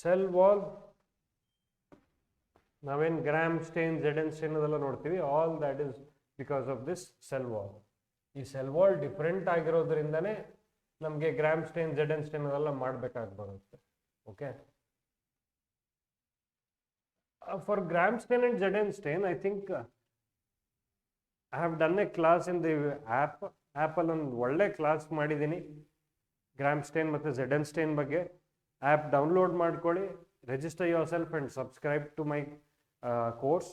Speaker 1: Cell wall, ನಾವೇನು gram stain, ZN stain ಅದೆಲ್ಲ ನೋಡ್ತೀವಿ, all that is because of this cell wall. ಈ cell wall different ಆಗಿರೋದ್ರಿಂದನೇ ನಮಗೆ ಗ್ರಾಮ್ ಸ್ಟೇನ್, ZN ಸ್ಟೇನ್ ಅದೆಲ್ಲ ಮಾಡಬೇಕಾಗಿ ಬರುತ್ತೆ. Okay. For Gram stain and ZN stain I think I have done a class in the ಆ್ಯಪಲ್ಲಿ ಒಂದು ಒಳ್ಳೆ class ಮಾಡಿದ್ದೀನಿ ಗ್ರಾಮ್ ಸ್ಟೇನ್ ಮತ್ತು ZN ಸ್ಟೇನ್ ಬಗ್ಗೆ. ಆ್ಯಪ್ ಡೌನ್ಲೋಡ್ ಮಾಡ್ಕೊಳ್ಳಿ, register yourself and subscribe to my course.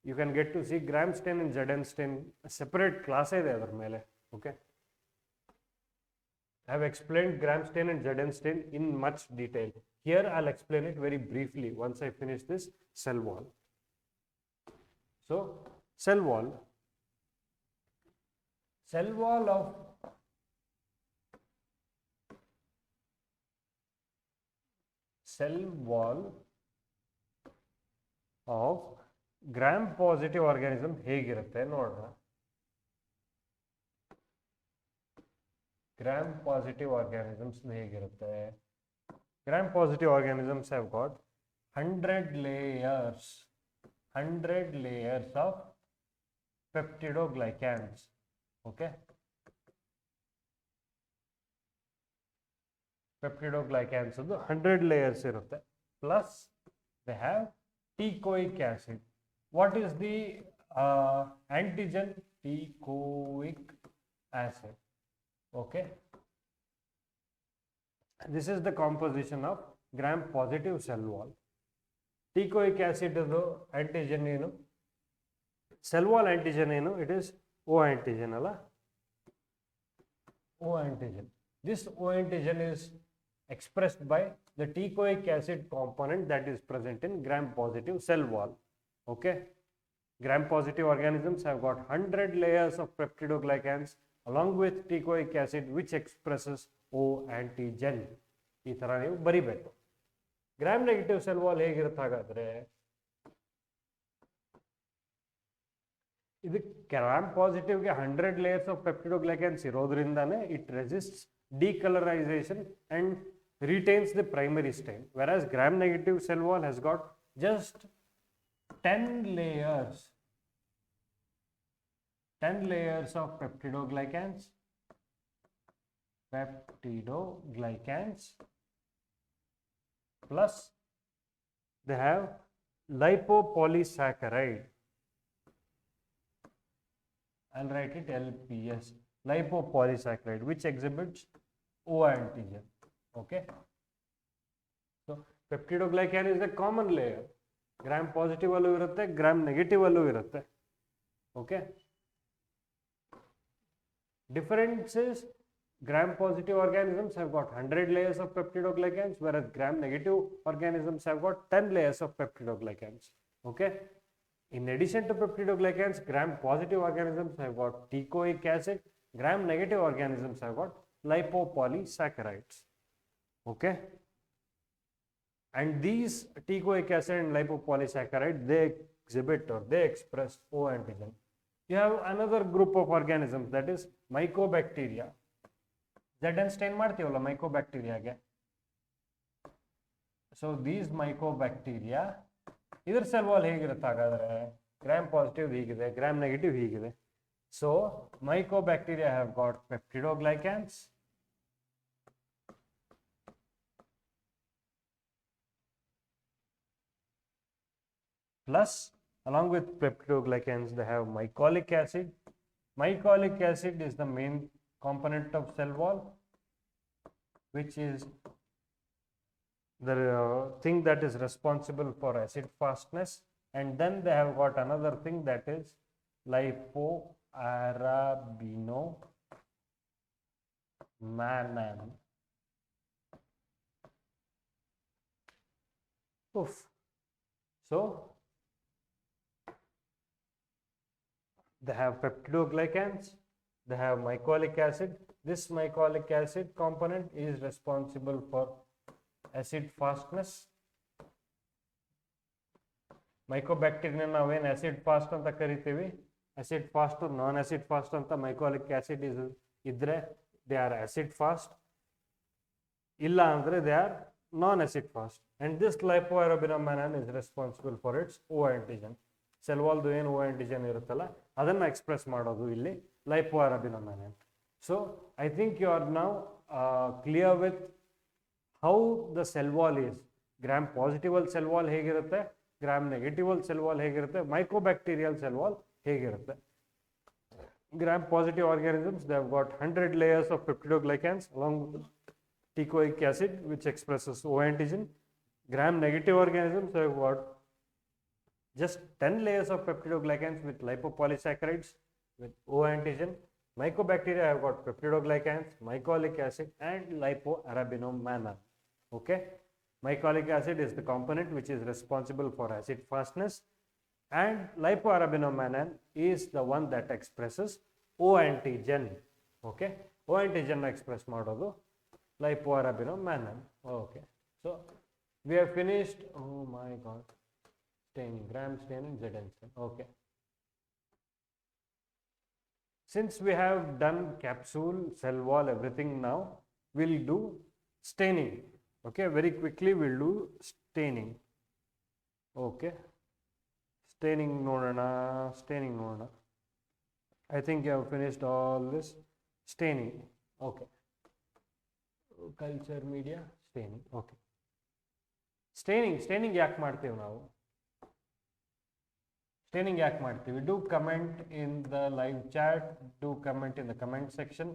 Speaker 1: You can get to see gram stain and ZN stain, a separate class ಇದೆ ಅದರ ಮೇಲೆ. Okay. I have explained gram stain and ZN stain in much detail. Here I'll explain it very briefly once I finish this cell wall. So, cell wall of gram positive organism ಹೇಗಿರುತ್ತೆ ನೋಡೋಣ. Gram positive organisms ಹೇಗಿರುತ್ತೆ. Gram positive organisms have got 100 layers of peptidoglycans. Okay. peptidoglycans ಅದು 100 layers ಇರುತ್ತೆ. Plus they have teichoic acid. What is the antigen? Teichoic acid. Okay. This is the composition of gram positive cell wall. Teichoic acid is the antigen ಏನು, cell wall antigen ಏನು, it is O antigen ಅಲ್ಲ. O antigen. This O antigen is expressed by the teichoic acid component that is present in gram positive cell wall. Okay. Gram positive organisms have got 100 layers of peptidoglycans along with teichoic acid which expresses O antigen. ಈ ತರ ನೀವು ಬರಿಬೇಕು. Gram negative cell wall ಹೇಗಿರುತ್ತೆ ಹಾಗಾದ್ರೆ, ಇದು gram ಪಾಸಿಟಿವ್ಗೆ 100 layers of peptidoglycans ಇರೋದ್ರಿಂದಾನೇ it resists decolorization and retains the primary stain, whereas gram negative cell wall has got just 10 layers of peptidoglycans plus they have lipopolysaccharide. I'll write it LPS, lipopolysaccharide, which exhibits O antigen. Okay, so peptidoglycan is a common layer. Gram positive allu irutte, gram negative allu irutte. Okay, difference is gram positive organisms have got 100 layers of peptidoglycans, whereas gram negative organisms have got 10 layers of peptidoglycans. Okay, in addition to peptidoglycans, gram positive organisms have got teichoic acid, gram negative organisms have got lipopolysaccharides. Okay, and these teichoic acid and lipopolysaccharide, they exhibit or they express O antigen. You have another group of organisms, that is mycobacteria. Zn stain ಮಾಡ್ತೀವಲ್ಲ mycobacteriaಗೆ. So these mycobacteria, ಇದರ cell wall ಹೇಗಿರುತ್ತೆ ಹಾಗಾದ್ರೆ? Gram positive ಹೀಗಿದೆ, gram negative ಹೀಗಿದೆ. So mycobacteria have got peptidoglycans plus, along with peptidoglycans, they have mycolic acid. Mycolic acid is the main component of cell wall, which is the thing that is responsible for acid fastness. And then they have got another thing, that is lipoarabinomannan. Oof. So they have peptidoglycans, they have mycolic acid. This mycolic acid component is responsible for acid fastness. Mycobacteria ನಾವೇನು acid fast ಅಂತ ಕರಿತೀವಿ, acid fast or non acid fast ಅಂತ mycolic acid ಇದ್ರೆ they are acid fast, ಇಲ್ಲ ಅಂದ್ರೆ they are non acid fast. And this lipoarabinomannan is responsible for its O antigen. Cell ವಾಲ್ದು ಏನು O antigen ಇರುತ್ತಲ್ಲ ಅದನ್ನು ಎಕ್ಸ್ಪ್ರೆಸ್ ಮಾಡೋದು ಇಲ್ಲಿ lipoarabinomannan. So I think you are now clear with how the cell wall is. Gram positive cell wall ಹೇಗಿರುತ್ತೆ, gram negative cell wall ಹೇಗಿರುತ್ತೆ, mycobacterial cell wall ಹೇಗಿರುತ್ತೆ. Gram positive organisms, they have got 100 layers of peptidoglycans along with teichoic acid, which expresses O antigen. Gram negative organisms have got just 10 layers of peptidoglycans with lipopolysaccharides with O antigen. Mycobacteria have got peptidoglycans, mycolic acid and lipoarabinomannan. Okay, mycolic acid is the component which is responsible for acid fastness, and lipoarabinomannan is the one that expresses O antigen. Okay, O antigen express ಮಾಡೋದು lipoarabinomannan. Okay, so we have finished. Oh my god, staining, gram staining, Zn stain. Okay, since we have done capsule, cell wall, everything, now we'll do staining. Okay, very quickly we'll do staining. Okay, staining ನೋಡೋಣ. I think you have finished all this staining. Okay, culture media staining. Okay, staining ಯಾಕೆ ಮಾಡ್ತೀವಿ ನಾವು? Staining ಯಾಕೆ ಮಾಡ್ತೀವಿ? Do comment in the live chat, do comment in the comment section.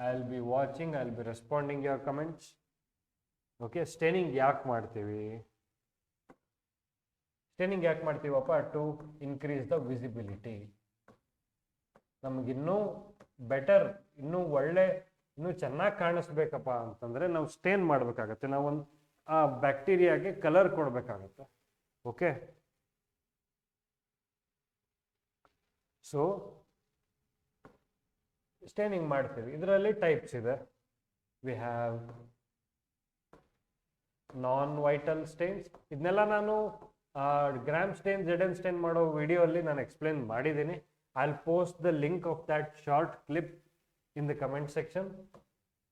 Speaker 1: I'll be watching, I'll be responding your comments. Okay, staining ಯಾಕೆ ಮಾಡ್ತೀವಿ? Staining ಯಾಕೆ ಮಾಡ್ತೀವಪ್ಪ? To increase the visibility. ನಮಗಿನ್ನೂ ಬೆಟರ್, ಇನ್ನೂ ಒಳ್ಳೆ, ಇನ್ನೂ ಚೆನ್ನಾಗಿ ಕಾಣಿಸ್ಬೇಕಪ್ಪ ಅಂತಂದರೆ ನಾವು ಸ್ಟೇನ್ ಮಾಡಬೇಕಾಗತ್ತೆ. ನಾವೊಂದು ಆ ಬ್ಯಾಕ್ಟೀರಿಯಾಗೆ ಕಲರ್ ಕೊಡಬೇಕಾಗತ್ತೆ. ಓಕೆ, ಸೊ ಸ್ಟೇನಿಂಗ್ ಮಾಡ್ತೀವಿ. ಇದರಲ್ಲಿ ಟೈಪ್ಸ್ ಇದೆ. We have non vital stains. ಇದನ್ನೆಲ್ಲ ನಾನು ಗ್ರಾಮ್ ಸ್ಟೇನ್ ZN ಸ್ಟೇನ್ ಮಾಡೋ ವಿಡಿಯೋ ಅಲ್ಲಿ ನಾನು ಎಕ್ಸ್ಪ್ಲೇನ್ ಮಾಡಿದ್ದೀನಿ. I will post the link of that short clip in the comment section,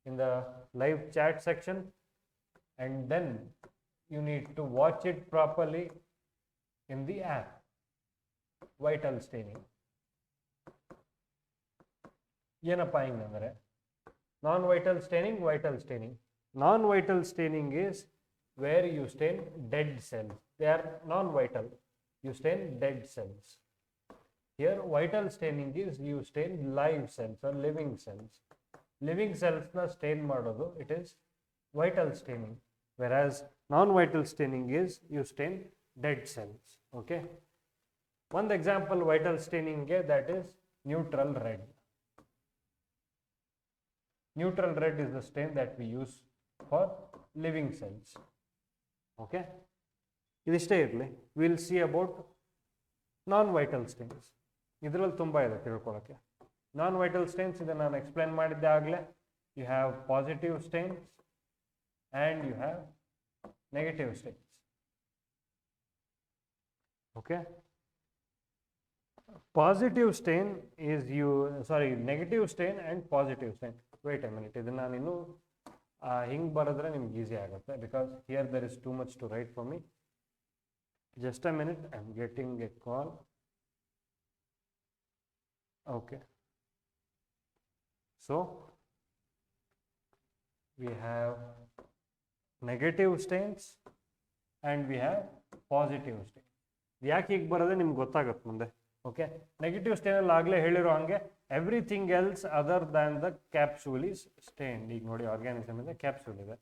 Speaker 1: in the live chat section, and then you need to watch it properly in the app. Vital staining ಏನಪ್ಪ ಹಿಂಗಂದ್ರೆ non vital staining, vital staining. Non vital staining is where you stain dead cells. They are non-vital. You stain dead cells. Here vital staining is you stain live cells or living cells. Living cells na stain ಮಾಡೋದು, it is vital staining. Whereas non-vital staining is you stain dead cells. Okay. One example vital staining that is neutral red. Neutral red is the stain that we use for living cells. Okay. ಇದಿಷ್ಟೇ ಇರಲಿ. Will see about non vital stains. ಇದರಲ್ಲಿ ತುಂಬ ಇದೆ ತಿಳ್ಕೊಳ್ಳೋಕ್ಕೆ. ನಾನ್ vital stains ಇದನ್ನು ನಾನು explain ಮಾಡಿದ್ದೆ ಆಗಲೇ. You have positive stains and you have negative stains. Okay. Positive stain is negative stain and positive stain. Wait a minute, ಇದನ್ನ ನಾನು ಇನ್ನು ಹಿಂಗೆ ಬರೆದ್ರೆ ನಿಮ್ಗೆ ಈಸಿ ಆಗುತ್ತೆ, because here there is too much to write for me. Just a minute, I am getting a call. Okay. So we have negative stains and we have positive stains. ಯಾಕೆ ಹೀಗೆ ಬರೋದೇ ನಿಮ್ಗೆ ಗೊತ್ತಾಗುತ್ತೆ ಮುಂದೆ. ಓಕೆ. ನೆಗೆಟಿವ್ ಸ್ಟೇನ್ ಅಲ್ಲಿ ಆಗಲೇ ಹೇಳಿರೋ ಹಂಗೆ everything else other than the capsule is stained. ಈಗ ನೋಡಿ ಆರ್ಗ್ಯಾನಿಸಮ್ ಇದೆ, ಕ್ಯಾಪ್ಸೂಲ್ ಇದೆ,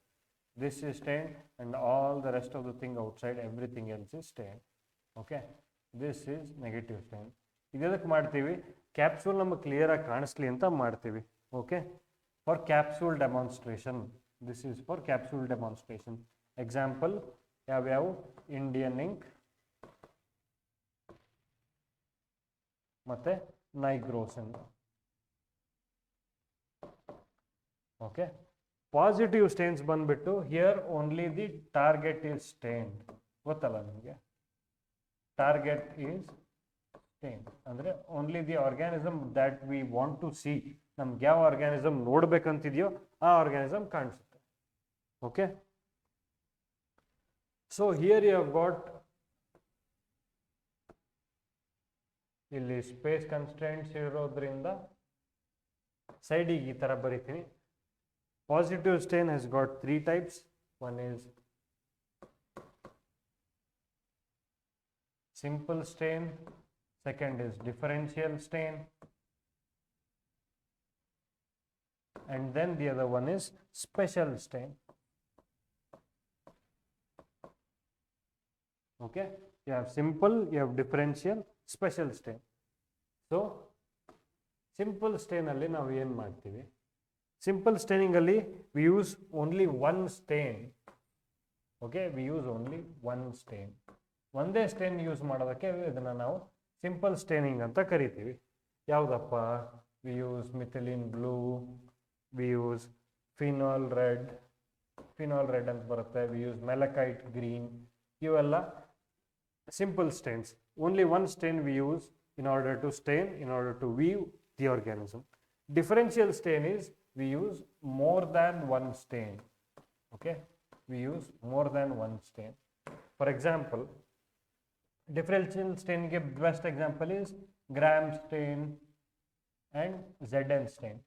Speaker 1: this is stained and all the rest of the thing outside everything else is stained. Okay. This is negative stain. ಇದಕ್ಕೆ ಮಾಡ್ತೀವಿ ಕ್ಯಾಪ್ಸೂಲ್ ನಮಗೆ ಕ್ಲಿಯರಾಗಿ ಕಾಣಿಸ್ಲಿ ಅಂತ ಮಾಡ್ತೀವಿ. Okay. For capsule demonstration. This is for capsule demonstration. Example, ಯಾವ್ಯಾವು? Indian ink ಮತ್ತೆ nigrosin. Okay. Positive stains ಬಂದ್ಬಿಟ್ಟು here only the target is stained. ಗೊತ್ತಲ್ಲ ನಿಮಗೆ, ಟಾರ್ಗೆಟ್ ಈಸ್ ಸ್ಟೇನ್ಡ್ ಅಂದ್ರೆ only the organism that we want to see. ನಮ್ಗೆ ಯಾವ organism ನೋಡ್ಬೇಕಂತಿದೆಯೋ ಆ organism ಕಾಣಿಸುತ್ತೆ. Okay. So here you have got ಇಲ್ಲಿ ಸ್ಪೇಸ್ ಕನ್ಸ್ಟ್ರೆಂಟ್ಸ್ ಇರೋದ್ರಿಂದ ಸೈಡಿಗೆ ಈ ತರ ಬರೀತೀನಿ. Positive stain has got 3 types. One is simple stain, second is differential stain, and then the other one is special stain. Okay. You have simple, you have differential, special stain. So simple stain ಅಲ್ಲಿ ನಾವು ಏನು ಮಾಡ್ತೀವಿ? Simple staining ಅಲ್ಲಿ we use only one stain. Okay, we use only one stain. ಒಂದೇ stain use ಮಾಡೋದಕ್ಕೆ ಇದನ್ನ ನಾವು simple staining ಅಂತ ಕರಿತೀವಿ. ಯಾವುದಪ್ಪ? we use methylene blue, we use phenol red ಅಂತ ಬರುತ್ತೆ, we use malachite green. ಇವೆಲ್ಲ simple stains. Only one stain we use in order to stain, in order to view the organism. Differential stain is we use more than one stain. Okay. We use more than one stain. For example, differential stain के best example is Gram stain and ZN stain.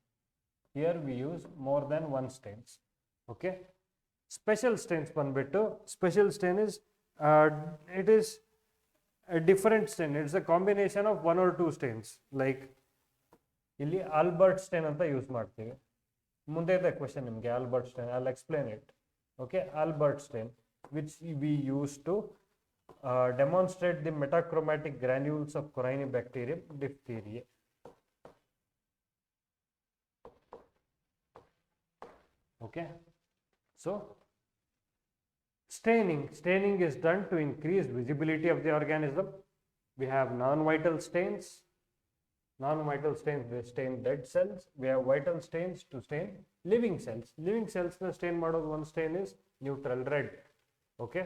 Speaker 1: Here we use more than one stains. Okay. Special stains ಬಂದ್ಬಿಟ್ಟು, special stain is it is a different stain. It's a combination of 1 or 2 stains. Like ಇಲ್ಲಿ Albert stain ಅಂತ use ಮಾಡ್ತೀವಿ. ಮುಂದೆ ಇದೆ question ನಿಮಗೆ Albert stain. I'll explain it. Okay. Albert stain, which we use to demonstrate the metachromatic granules of Corynebacterium diphtheriae. Okay. So staining is done to increase visibility of the organism. We have non-vital stains. Non-vital stains, they stain dead cells. We have vital stains to stain living cells. Living cells na stain ಮಾಡೋದು one stain is neutral red. Okay.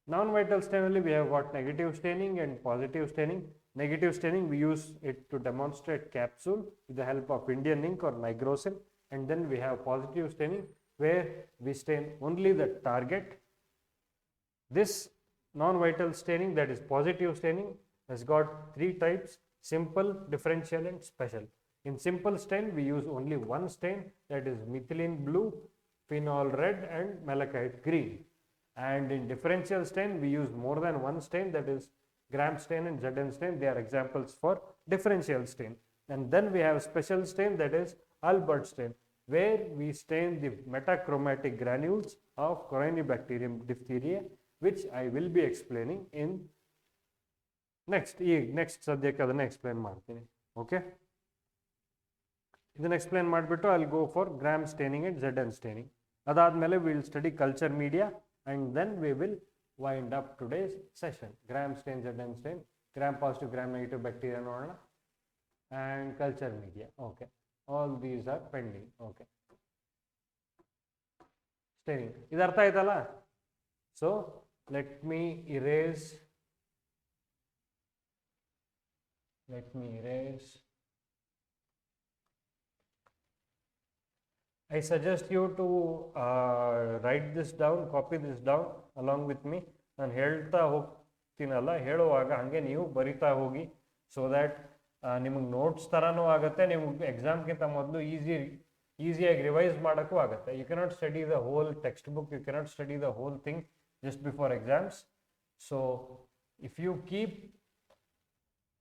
Speaker 1: Non-vital stain only we have got negative staining and positive staining. Negative staining we use it to demonstrate capsule with the help of Indian ink or nigrosin, and then we have positive staining where we stain only the target. This non-vital staining, that is positive staining, has got three types: simple, differential and special. In simple stain we use only one stain, that is methylene blue, phenol red and malachite green. And in differential stain we use more than one stain, that is Gram stain and Zn stain. They are examples for differential stain. And then we have special stain, that is Albert stain, where we stain the metachromatic granules of Corynebacterium diphtheriae, which I will be explaining in next ಸದ್ಯಕ್ಕೆ ಅದನ್ನ explain ಮಾಡ್ತೀನಿ. Okay, ಇದನ್ನ explain ಮಾಡಿಬಿಟ್ಟು I will go for gram staining and Zn staining. ಅದಾದಮೇಲೆ we will study culture media and then we will wind up today's session. Gram stain, Zn stain, gram positive, gram negative bacteria ನೋಡೋಣ, and culture media. Okay, all these are pending. Okay, staining ಇದು ಅರ್ಥ ಆಯ್ತಲ್ಲ? So let me erase I suggest you to write this down, copy this down along with me. ನಾನು ಹೇಳ್ತಾ ಹೋಗ್ತೀನಲ್ಲ, ಹೇಳುವಾಗ ಹಾಗೆ ನೀವು ಬರಿತಾ ಹೋಗಿ, ಸೊ ದ್ಯಾಟ್ ನಿಮಗೆ ನೋಟ್ಸ್ ಥರನೂ ಆಗುತ್ತೆ, ನಿಮಗೆ ಎಕ್ಸಾಮ್ಗಿಂತ ಮೊದಲು ಈಸಿಯಾಗಿ ರಿವೈಸ್ ಮಾಡೋಕ್ಕೂ ಆಗುತ್ತೆ. You cannot study the whole textbook, you cannot study the whole thing just before exams. So if you keep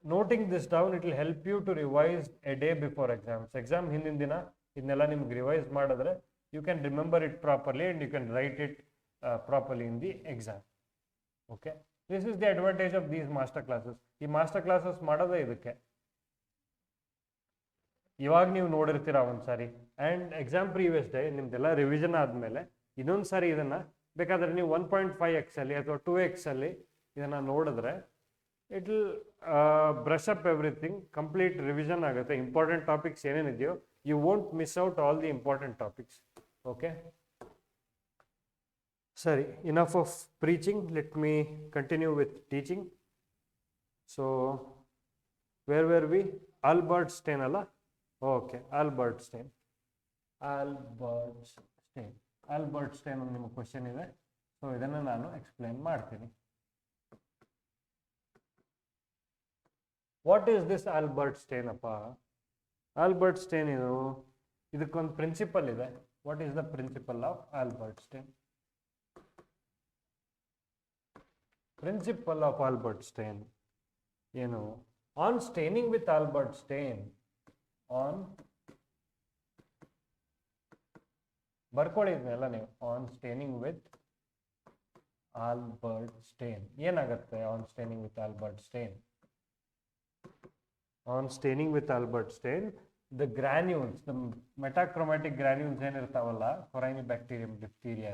Speaker 1: noting this down, it will help you to revise a day before exams. Exam ಹಿಂದಿನ ದಿನ ಇದನ್ನೆಲ್ಲ ನಿಮ್ಗೆ revise ಮಾಡಿದ್ರೆ you can remember it properly and you can write it properly in the exam. Okay, this is the advantage of these master classes. ಈ master classes ಮಾಡೋದೇ ಇದಕ್ಕೆ. ಇವಾಗ ನೀವು ನೋಡಿರ್ತೀರ ಒಂದ್ಸಾರಿ, ಆ್ಯಂಡ್ ಎಕ್ಸಾಮ್ ಪ್ರೀವಿಯಸ್ ಡೇ ನಿಮ್ದೆಲ್ಲ ರಿವಿಷನ್ ಆದಮೇಲೆ ಇನ್ನೊಂದು ಸಾರಿ ಇದನ್ನು ಬೇಕಾದರೆ ನೀವು 1.5x ಅಲ್ಲಿ ಅಥವಾ 2x ಅಲ್ಲಿ ಇದನ್ನು ನೋಡಿದ್ರೆ it will brush up everything, complete revision ಆಗುತ್ತೆ. ಇಂಪಾರ್ಟೆಂಟ್ ಟಾಪಿಕ್ಸ್ ಏನೇನಿದೆಯೋ you won't miss out all the important topics. Okay, sorry, enough of preaching, let me continue with teaching. So where were we? Albert stain alla? Okay, Albert stain on ನಿಮ್ಮ question ಇದೆ, so ಇದನ್ನು ನಾನು explain ಮಾಡ್ತೀನಿ. What is this Albert stain ಅಪ್ಪ? Albert stain ಇದಕ್ಕೊಂದು principle ಇದೆ. What is the principle of Albert stain? Principle of Albert stain ಏನು? On staining with Albert stain, ಬರ್ಕೊಳ್ಳಿದ್ನೆಲ್ಲ ನೀವು, on staining with Albert stain ಏನಾಗುತ್ತೆ? On staining with Albert stain, on staining with Albert stain, the granules, the metachromatic granules ಏನಿರ್ತಾವಲ್ಲ Corynebacterium diphtheria,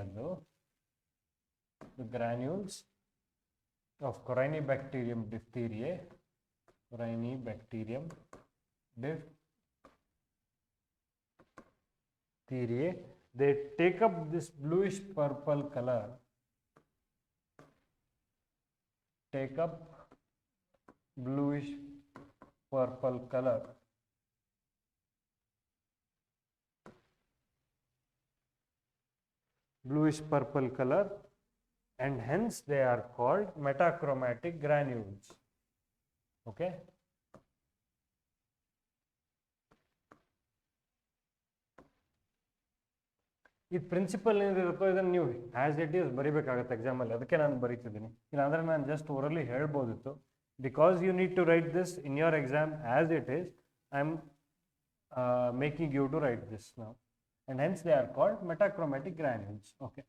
Speaker 1: the granules of Corynebacterium diphtheriae, they take up this bluish purple color, purple color, and hence they are called metachromatic granules. Okay, ಈ principal ಏನಿರುತ್ತೋ ಇದನ್ನು ನೀವು as it is ಬರಿಬೇಕಾಗತ್ತೆ ಎಕ್ಸಾಮಲ್ಲಿ, ಅದಕ್ಕೆ ನಾನು ಬರೀತಿದ್ದೀನಿ. ಇಲ್ಲಾಂದರೆ ನಾನು just orally ಹೇಳ್ಬೋದಿತ್ತು. Because you need to write this in your exam as it is, I am making you to write this now, and hence they are called metachromatic granules. Okay,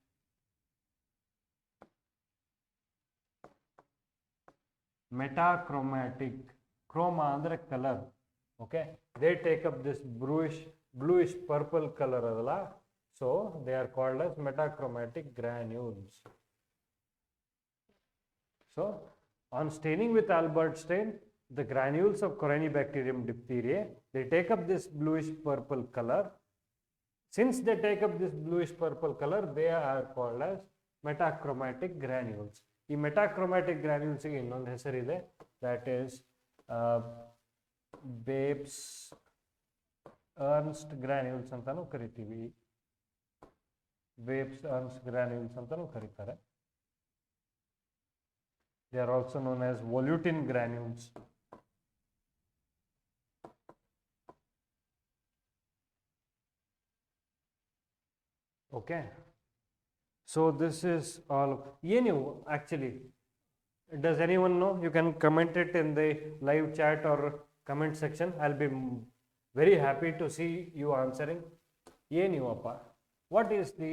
Speaker 1: metachromatic, chroma andre color. Okay, they take up this bluish purple color adala, so they are called as metachromatic granules. So on staining with Albert stain, the granules of Corynebacterium diphtheriae, they take up this bluish purple color. Since they take up this bluish purple color, they are called as metachromatic granules. ಈ ಮೆಟಾಕ್ರೊಮ್ಯಾಟಿಕ್ ಗ್ರಾನ್ಯೂಲ್ಸ್ಗೆ ಇನ್ನೊಂದು ಹೆಸರಿದೆ, that is Babes Ernst granules ಅಂತಾನು ಕರಿತೀವಿ. Babes Ernst granules ಅಂತಾನು ಕರೀತಾರೆ. They are also known as volutin granules. Okay, so this is all. Actually, does anyone know? You can comment it in the live chat or comment section. I'll be very happy to see you answering. Appa? What is the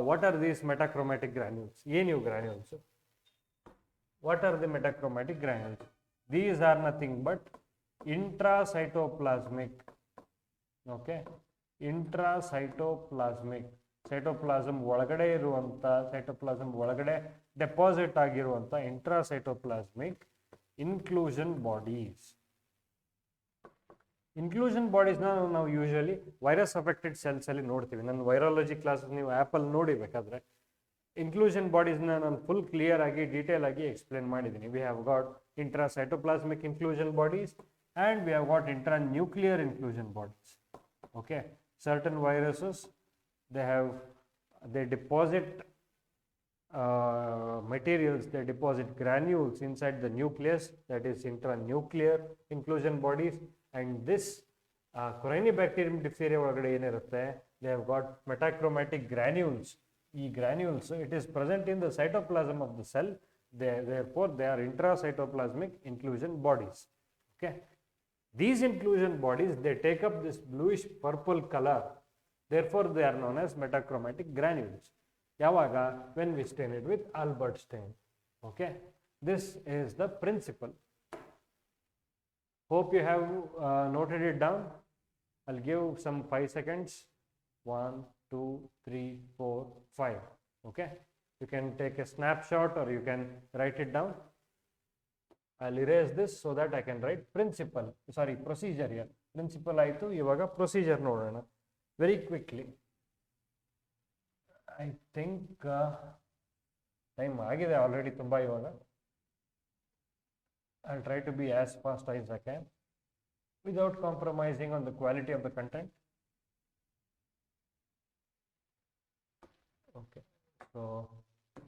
Speaker 1: what are these metachromatic granules? Granules. What are the metachromatic granules? These are nothing but intracytoplasmic. Okay, intracytoplasmic. Cytoplasm ಒಳಗಡೆ ಇರುವಂಥ, cytoplasm ಒಳಗಡೆ deposit ಆಗಿರುವಂಥ ಇಂಟ್ರಾಸೈಟೋಪ್ಲಾಸ್ಮಿಕ್ inclusion bodies. Inclusion ಬಾಡೀಸ್ನ ನಾವು usually virus affected cells ಅಲ್ಲಿ ನೋಡ್ತೀವಿ. ನನ್ನ virology class ನೀವು ಆ್ಯಪಲ್ಲಿ ನೋಡಿಬೇಕಾದ್ರೆ ಇನ್ಕ್ಲೂಷನ್ ಬಾಡೀಸ್ನ ನಾನು ಫುಲ್ ಕ್ಲಿಯರ್ ಆಗಿ ಡೀಟೇಲ್ ಆಗಿ ಎಕ್ಸ್ಪ್ಲೇನ್ ಮಾಡಿದ್ದೀನಿ. We have got intracytoplasmic inclusion bodies and we have got intranuclear inclusion bodies. Okay, certain viruses, they deposit materials, they deposit granules inside the nucleus, that is intranuclear inclusion bodies. And this Corynebacterium diphtheria ಒಳಗಡೆ ಏನಿರುತ್ತೆ, they have got metachromatic granules. ಈ granules, it is present in the cytoplasm of the cell. Therefore they are intracytoplasmic inclusion bodies. Okay, these inclusion bodies, they take up this bluish purple color. Therefore, they are known as metachromatic granules. Yavaga? When we stain it with Albert stain. Okay, this is the principle. Hope you have noted it down. I'll give some 5 seconds. 1, 2, 3, 4, 5. Okay, you can take a snapshot or you can write it down. I'll erase this so that I can write procedure here. Principle aitu, ivaga procedure nodona very quickly. I think time agide already tumba ivaga. I'll try to be as fast as I can without compromising on the quality of the content. Okay, so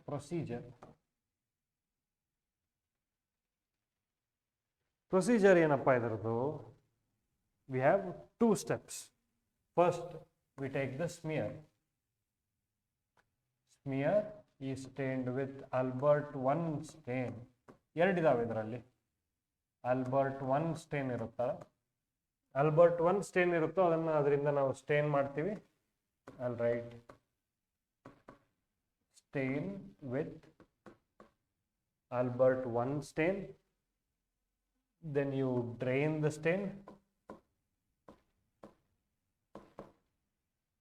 Speaker 1: procedure ಏನಪ್ಪ ಇದರದು? We have 2 steps. First, we take the smear. Smear is stained with Albert 1 stain. ಎರಡಿದಾವೆ ಇದರಲ್ಲಿ. Albert 1 stain ಇರುತ್ತಲ್ಲ, Albert 1 stain ಇರುತ್ತೋ ಅದರಿಂದ ನಾವು stain ಮಾಡ್ತೀವಿ. I'll write stain with Albert 1 stain. Then you drain the stain,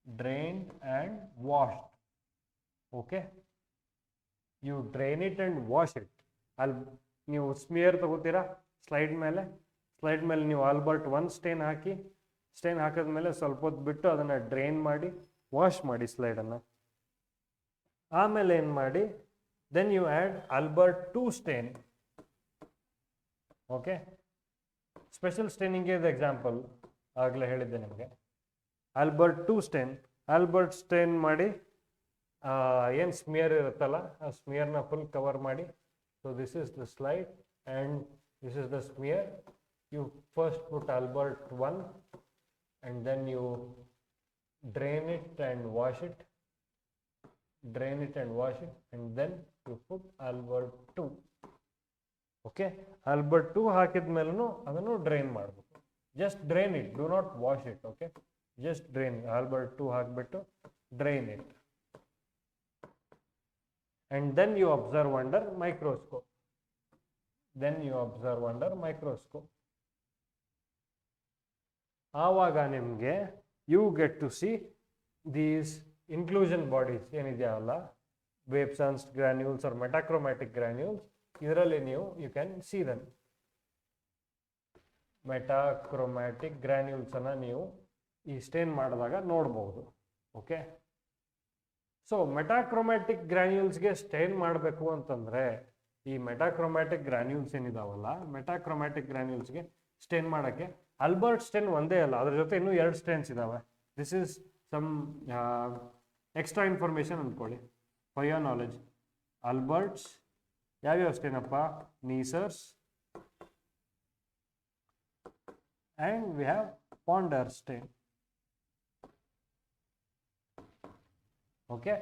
Speaker 1: drained and washed. Okay, you drain it and wash it. ನೀವು smear ತಗೋತೀರಾ, slide ಮೇಲೆ ನೀವು Albert 1 stain ಹಾಕಿದ್ಮೇಲೆ ಸ್ವಲ್ಪ ಹೊತ್ತು ಬಿಟ್ಟು ಅದನ್ನು ಡ್ರೈನ್ ಮಾಡಿ ವಾಶ್ ಮಾಡಿ ಸ್ಲೈಡನ್ನು. ಆಮೇಲೆ ಏನು ಮಾಡಿ, then you add Albert 2 stain. Okay, special staining ಇದು ಎಕ್ಸಾಂಪಲ್ ಆಗಲೇ ಹೇಳಿದ್ದೆ ನಿಮಗೆ. ಆಲ್ಬರ್ಟ್ 2 ಸ್ಟೇನ್ ಮಾಡಿ ಏನು ಸ್ಮಿಯರ್ ಇರುತ್ತಲ್ಲ ಆ ಸ್ಮಿಯರ್ನ ಫುಲ್ ಕವರ್ ಮಾಡಿ. So this is the slide and this is the smear. You first put Albert 1 and then you drain it and wash it, and then you put Albert 2. Okay, Albert 2 ಹಾಕಿದ ಮೇಲೂ ಅದನ್ನು drain ಮಾಡಬೇಕು. Just drain it, do not wash it. Okay, just drain. Albert 2 ಹಾಕಿಬಿಟ್ಟು drain it and then you observe under microscope. ಆವಾಗ ನಿಮಗೆ you get to see these inclusion bodies ಏನಿದೆಯಲ್ಲ, Babson's granules or metachromatic granules. ಇದರಲ್ಲಿ you can see them. metachromatic granules ಅನ್ನ ನೀವು ಈ stain ಮಾಡಿದಾಗ ನೋಡಬಹುದು. ಓಕೆ, ಸೊ ಮೆಟಾಕ್ರೋಮ್ಯಾಟಿಕ್ ಗ್ರಾನ್ಯೂಲ್ಸ್ಗೆ ಸ್ಟೈನ್ ಮಾಡಬೇಕು ಅಂತಂದ್ರೆ ಈ ಮೆಟಾಕ್ರೋಮ್ಯಾಟಿಕ್ ಗ್ರಾನ್ಯೂಲ್ಸ್ ಏನಿದಾವಲ್ಲ, ಮೆಟಾಕ್ರೋಮ್ಯಾಟಿಕ್ ಗ್ರಾನ್ಯೂಲ್ಸ್ಗೆ ಸ್ಟೇನ್ ಮಾಡೋಕ್ಕೆ ಆಲ್ಬರ್ಟ್ ಸ್ಟೇನ್ ಒಂದೇ ಅಲ್ಲ, ಅದ್ರ ಜೊತೆ ಇನ್ನೂ 2 ಸ್ಟೇನ್ಸ್ ಇದಾವೆ. This is some extra information ಅಂದ್ಕೊಳ್ಳಿ ಫಾರ್ ಯೋರ್ ನಾಲೆಜ್. ಆಲ್ಬರ್ಟ್ಸ್ ಯಾವ್ಯಾವ ಸ್ಟೇನ್ ಅಪ್ಪ? Neisser's and we have Ponder stain. Okay,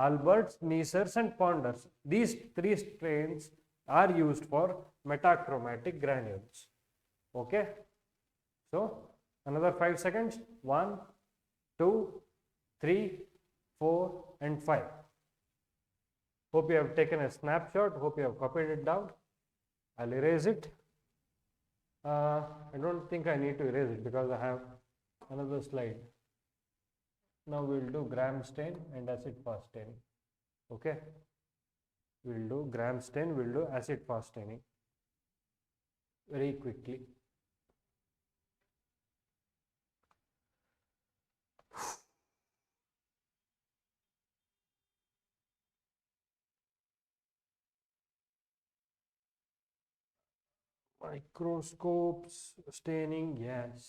Speaker 1: Alberts, Neisers and Ponders. These 3 strains are used for metachromatic granules. Okay, so another 5 seconds. 1, 2, 3, 4 and 5. Hope you have taken a snapshot. Hope you have copied it down. I'll erase it. I don't think I need to erase it because I have another slide. Now we will do Gram stain and acid fast staining. Okay, we will do Gram stain, we will do acid fast staining very quickly. Microscopes, staining, yes.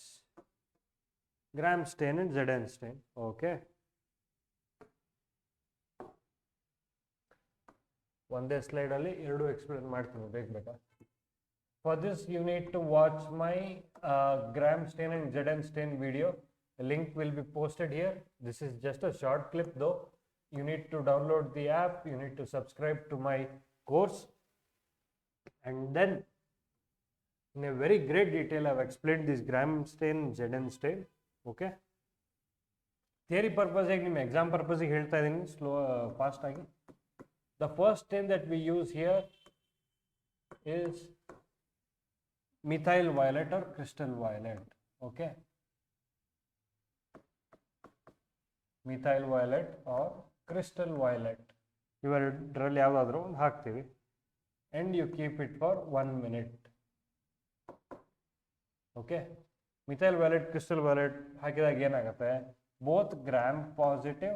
Speaker 1: Gram stain and Zn stain. Okay. ಒಂದೇ slide ಅಲ್ಲಿ 2 explain ಮಾಡ್ತೀನಿ ಬೇಕಾ. For this you need to watch my Gram stain and Zn stain video. The link will be posted here. This is just a short clip though. You need to download the app. You need to subscribe to my course. And then in a very great detail I have explained this Gram stain, Zn stain. Okay, theory ಪರ್ಪಸ್ಗೆ ನಿಮ್ಮ exam ಪರ್ಪಸ್ಗೆ ಹೇಳ್ತಾ ಇದ್ದೀನಿ fast ಆಗಿ. The first stain that we use here is methyl violet or crystal violet. Okay, methyl violet or crystal violet ಇವೆರಡರಲ್ಲಿ ಯಾವುದಾದ್ರೂ ಒಂದು ಹಾಕ್ತೀವಿ. and you keep it for 1 minute. Okay, methyl violet, crystal violet ಹಾಕಿದಾಗ ಏನಾಗುತ್ತೆ, both gram positive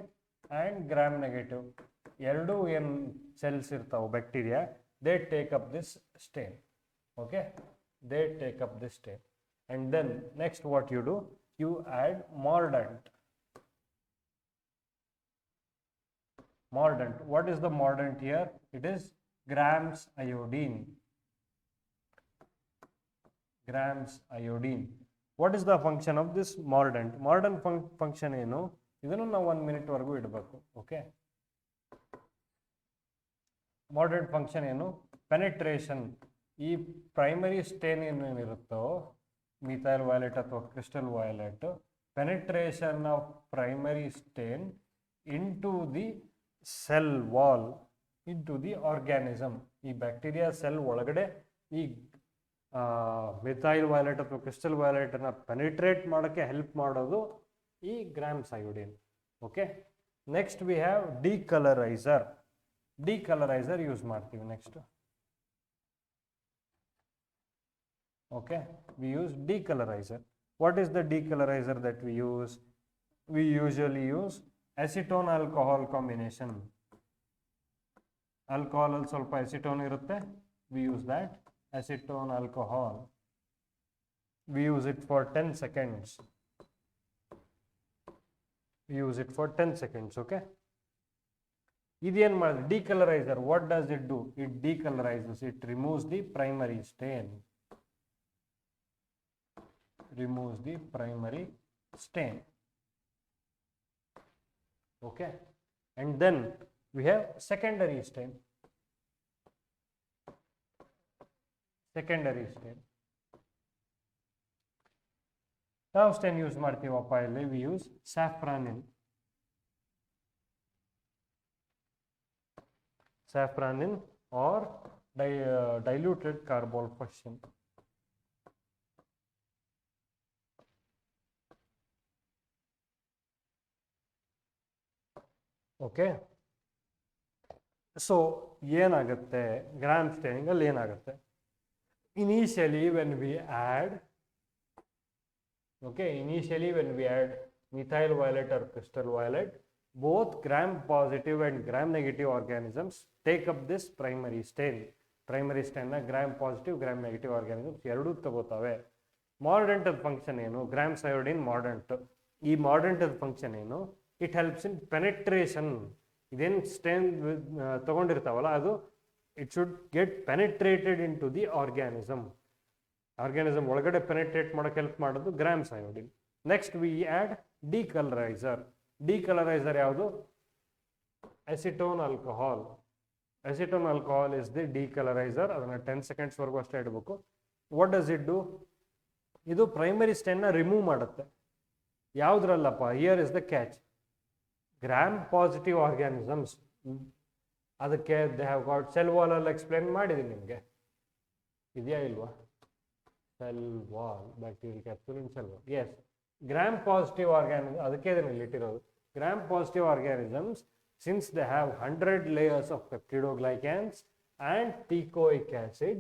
Speaker 1: and gram negative ಎರಡೂ ಏನು cells ಇರ್ತಾವೆ bacteria, they take up this stain. Okay, they take up this stain. And then next what you do, you add mordant. Mordant. What is the mordant here? It is grams iodine. Grams iodine. What is the function of this mordant? Mordant function ಏನು, ಇದನ್ನು ನಾವು 1 minute ವರೆಗೂ ಇಡಬೇಕು. ಓಕೆ, mordant function ಏನು, penetration. ಈ primary stain ಏನೇನಿರುತ್ತೋ methyl violet ಅಥವಾ crystal violet, penetration of primary stain into the cell wall, into the organism. ಈ ಬ್ಯಾಕ್ಟೀರಿಯಾ ಸೆಲ್ ಒಳಗಡೆ ಈ ಮಿಥೈಲ್ ವೈಲೆಟ್ ಅಥವಾ ಕ್ರಿಸ್ಟಲ್ ವೈಲೆಟನ್ನು ಪೆನಿಟ್ರೇಟ್ ಮಾಡೋಕ್ಕೆ ಹೆಲ್ಪ್ ಮಾಡೋದು ಈ Gram's iodine. Okay, next we have decolouriser. Decolouriser use ಮಾಡ್ತೀವಿ next. Okay, we use decolouriser. What is the decolouriser that we use? We usually use acetone alcohol combination. Alcohol ಅಲ್ಲಿ ಸ್ವಲ್ಪ acetone ಇರುತ್ತೆ, we use that acetone alcohol. We use it for 10 seconds. We use it for 10 seconds. Okay, iದೇನು ಮಾಡಿದ್ರೆ ಡಿಕಲರೈಸರ್, what does it do? It decolorizes, it removes the primary stain. Removes the primary stain. Okay, and then we have secondary stain. Secondary stain. ಯಾವ stain use ಮಾಡ್ತೀವಪ್ಪ ಇಲ್ಲಿ? We use safranin. Safranin or diluted carbolfuscin. Okay, so ಏನಾಗುತ್ತೆ gram staining ಅಲ್ಲಿ ಏನಾಗುತ್ತೆ? Initially when we add methyl violet or crystal violet, both gram positive and gram negative organisms take up this primary stain. Primary stain na gram positive, gram negative organisms ಎರಡೂ ತಗೋತವೆ. Mordant function ಏನು? Grams iodine mordant. ಈ mordant function ಏನು? It helps in penetration. ಇದೇನು stain ತಗೊಂಡಿರ್ತಾವಲ್ಲ ಅದು it should get penetrated into the organism. Organism ಒಳಗಡೆ penetrate ಮಾಡೋಕೆ help ಮಾಡೋದು grams iodine. Next we add decolorizer. Decolorizer ಯಾವುದು? Acetone alcohol. Acetone alcohol is the decolorizer. ಅದನ್ನ 10 seconds ವರೆಗೂ ಅಷ್ಟೇ ಇಡಬೇಕು. What does it do? ಇದು ಪ್ರೈಮರಿ ಸ್ಟೇನ್ ನ ರಿಮೂವ್ ಮಾಡುತ್ತೆ. ಯಾವುದ್ರಲ್ಲಪ್ಪ? Here is the catch. Gram positive organisms, ಅದಕ್ಕೆ they have got cell wall ಅಲ್ಲಿ ಎಕ್ಸ್ಪ್ಲೇನ್ ಮಾಡಿದ್ದೀನಿ ನಿಮಗೆ, ಇದೆಯಾ ಇಲ್ವಾ? Cell wall, bacterial capsule in cell wall. Yes, gram positive organism, ಅದಕ್ಕೆ ಇದನ್ನು ಇಲ್ಲಿಟ್ಟಿರೋದು. Gram positive organisms, since they have 100 layers of peptidoglycans and teichoic acid,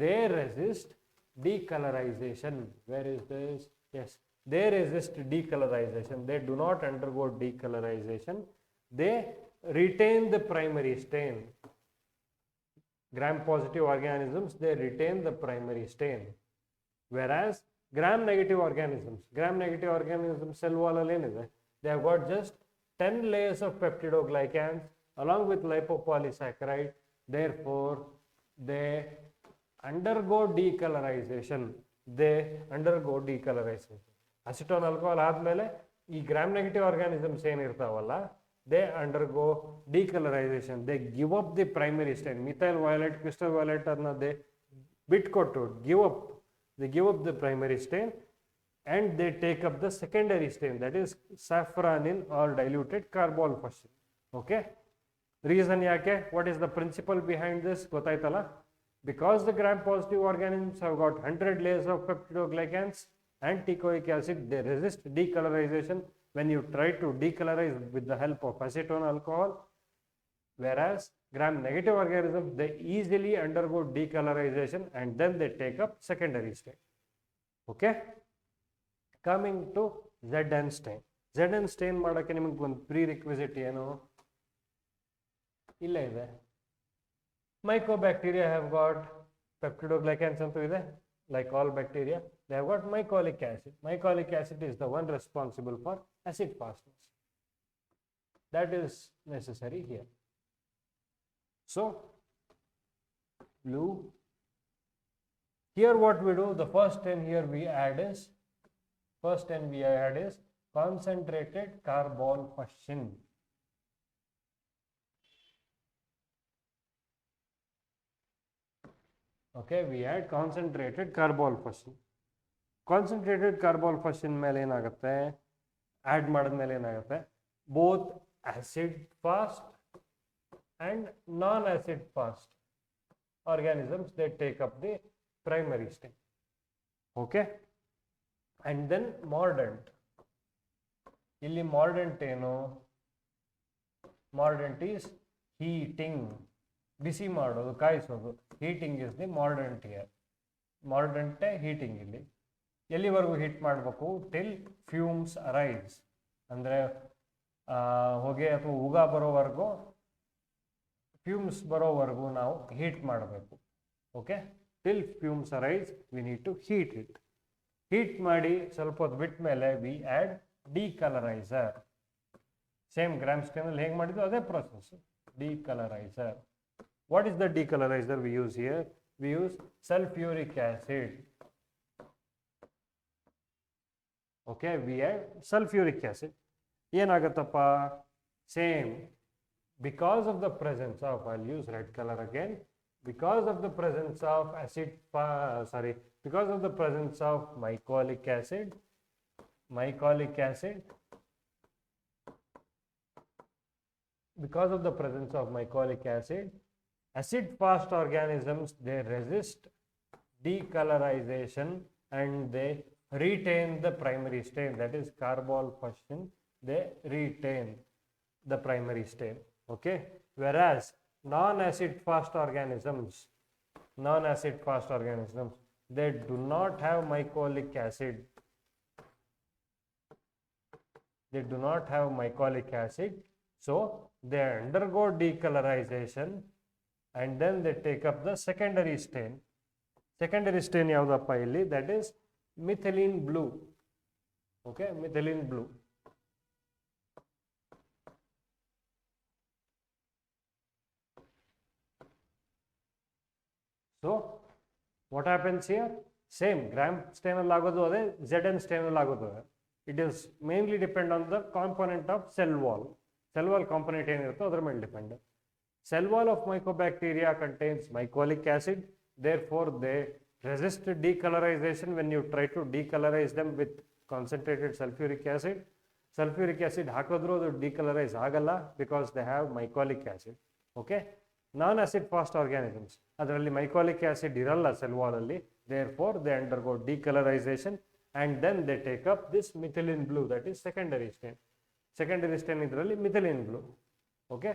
Speaker 1: they resist decolorization. Where is this? Yes, they resist decolorization. They do not undergo decolorization. They retain the primary stain. Gram positive organisms, they retain the primary stain. Whereas gram negative organisms cell wall alli éniದೆ, they have got just 10 layers of peptidoglycans along with lipopolysaccharide. Therefore, they undergo decolorization. Acetone alcohol ಆದ್ಮೇಲೆ ಈ gram negative organisms ಏನಿರ್ತಾವಲ್ಲ, they undergo decolorization. They give up the primary stain. Methyl violet, crystal violet ಅನ್ನ they ಬಿಟ್ಕೊಟ್ಟು they give up the primary stain and they take up the secondary stain, that is safranine or diluted carbol fusion. Okay, reason yake? What is the principle behind this? Gotaitala? Because the gram positive organisms have got 100 layers of peptidoglycans and teichoic acid, they resist decolorization when you try to decolorize with the help of acetone alcohol. Whereas gram negative organisms, they easily undergo decolorization and then they take up secondary stain. Okay, coming to Zn stain. Zn stain ಮಾಡೋಕ್ಕೆ ನಿಮಗೆ ಒಂದು ಪ್ರೀರಿಕ್ವಿಸಿಟ್ ಏನು? ಇಲ್ಲೇ ಇದೆ. Mycobacteria have got peptidoglycans ಅಂತೂ ಇದೆ, like all bacteria. They have got mycolic acid. Mycolic acid is the one responsible for acid fastness. That is necessary here. So, blue. Here what we do, the first stain here we add is concentrated carbol fusion. Okay, we add concentrated carbol fusion. Concentrated carbol fusion ಮೇಲೆ ಏನಾಗುತ್ತೆ, add ಮಾಡಿದ್ಮೇಲೆ ಏನಾಗುತ್ತೆ, both acid fast and non-acid fast organisms, they take up the primary stain. Okay, and then mordant. ಇಲ್ಲಿ mordant ಏನು? Mordant is heating, ಬಿಸಿ ಮಾಡೋದು, ಕಾಯಿಸೋದು. Heating is the mordant here. Mordant heating. ಇಲ್ಲಿ ಎಲ್ಲಿವರೆಗೂ heat ಮಾಡಬೇಕು? ಟಿಲ್ ಫ್ಯೂಮ್ಸ್ ಅರೈಸ್, ಅಂದರೆ ಹೊಗೆ ಅಥವಾ ಉಗ ಬರೋವರೆಗೂ, ಫ್ಯೂಮ್ಸ್ ಬರೋವರೆಗೂ ನಾವು ಹೀಟ್ ಮಾಡಬೇಕು. Okay, till fumes arise we need to heat it. Heat ಮಾಡಿ ಸ್ವಲ್ಪ ಹೊತ್ತು ಬಿಟ್ಟ ಮೇಲೆ we add decolouriser. Same gram ಸ್ಟೇನಲ್ಲಿ ಹೇಗೆ ಮಾಡಿದ್ದು ಅದೇ process. Decolouriser. What is the decolouriser we use here? We use sulphuric acid. Okay, we add sulphuric acid. ಏನಾಗುತ್ತಪ್ಪ? Same, because of the presence of, I'll use red color again, because of the presence of because of the presence of mycolic acid, because of the presence of mycolic acid, acid fast organisms, they resist decolorization and they retain the primary stain, that is carbol fusion. They retain the primary stain. Okay, whereas non-acid fast organisms, they do not have mycolic acid. they do not have mycolic acid, so they undergo decolorization and then they take up the secondary stain. Secondary stain yaudappa illi, that is methylene blue. Okay, methylene blue. So what happens here? Same Gram stain alli agodu ade, Zn stain alli agodu. It is mainly depend on the component of cell wall. Cell wall component ಏನಿರುತ್ತೋ ಅದರ ಮೇಲೆ depend. Cell wall of mycobacteria contains mycolic acid, therefore they resist decolorization when you try to decolorize them with concentrated sulfuric acid. Sulfuric acid ಹಾಕಿದ್ರು ಅದು decolorize ಆಗಲ್ಲ because they have mycolic acid. Okay, non acid fast organisms ಅದರಲ್ಲಿ mycolic acid ಇರಲ್ಲ cell wall ಅಲ್ಲಿ, therefore they undergo decolorization and then they take up this methylene blue, that is secondary stain. Secondary stain idರಲ್ಲಿ methylene blue. Okay,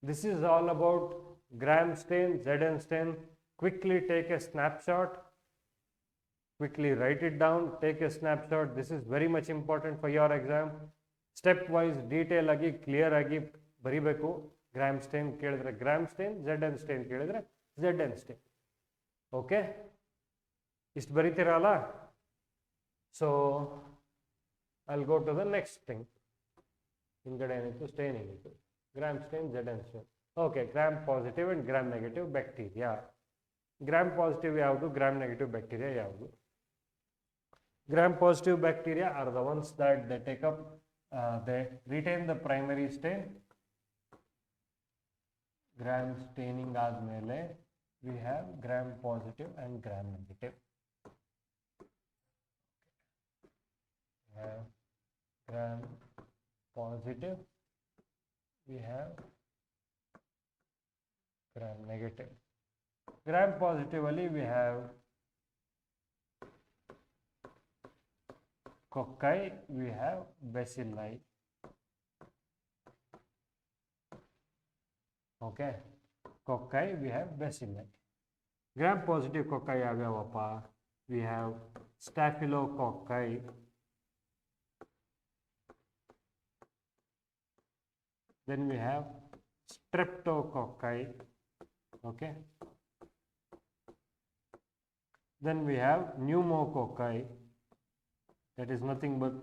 Speaker 1: this is all about Gram stain, Zn stain. Quickly take a snapshot, quickly write it down, take a snapshot. This is very much important for your exam. Step wise detail agi clear agi baribeku. Gram stain kelidre Gram stain, Zn stain kelidre Zn stain. Okay, ist baritirala. So I'll go to the next thing. Ingade enitu staining itu Gram stain, Zn stain. Okay, Gram positive and Gram negative bacteria. Gram positive ಯಾವುದು, Gram negative bacteria ಯಾವುದು? Gram positive bacteria are the ones that they take up, they retain the primary stain. Gram staining ಆದ್ಮೇಲೆ we have Gram positive and Gram negative. We have Gram positive, we have Gram negative. Gram positively we have cocci, we have bacilli. Okay, cocci, we have bacilli. Gram positive cocci yavyavappa? We have staphylococci, then we have streptococci. Okay, then we have pneumococci, that is nothing but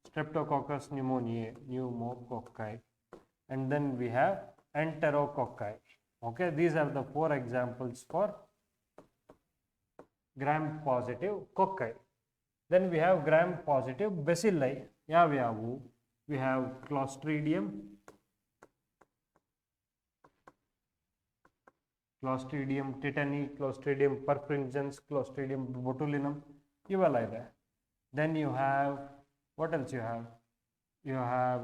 Speaker 1: Streptococcus pneumoniae, pneumococci, and then we have enterococci. Okay, these are the 4 examples for Gram positive cocci. Then we have Gram positive bacilli. Yavyavu? We have Clostridium, Clostridium tetani, Clostridium perfringens, Clostridium botulinum, ಇವೆಲ್ಲ ಇದೆ. Then you have, what else you have? You have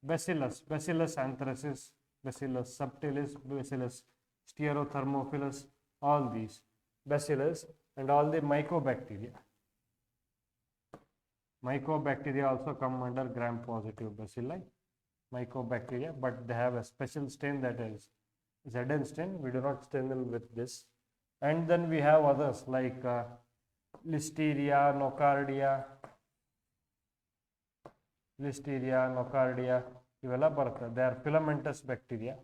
Speaker 1: Bacillus, Bacillus anthracis, Bacillus subtilis, Bacillus stereothermophilus, all these Bacillus and all the mycobacteria. Mycobacteria also come under Gram positive bacilli, mycobacteria, but they have a special stain, that is Zn stain. We do not stain them with this. And then we have others like Listeria, Nocardia, ಇವೆಲ್ಲ ಬರುತ್ತೆ. They are filamentous bacteria.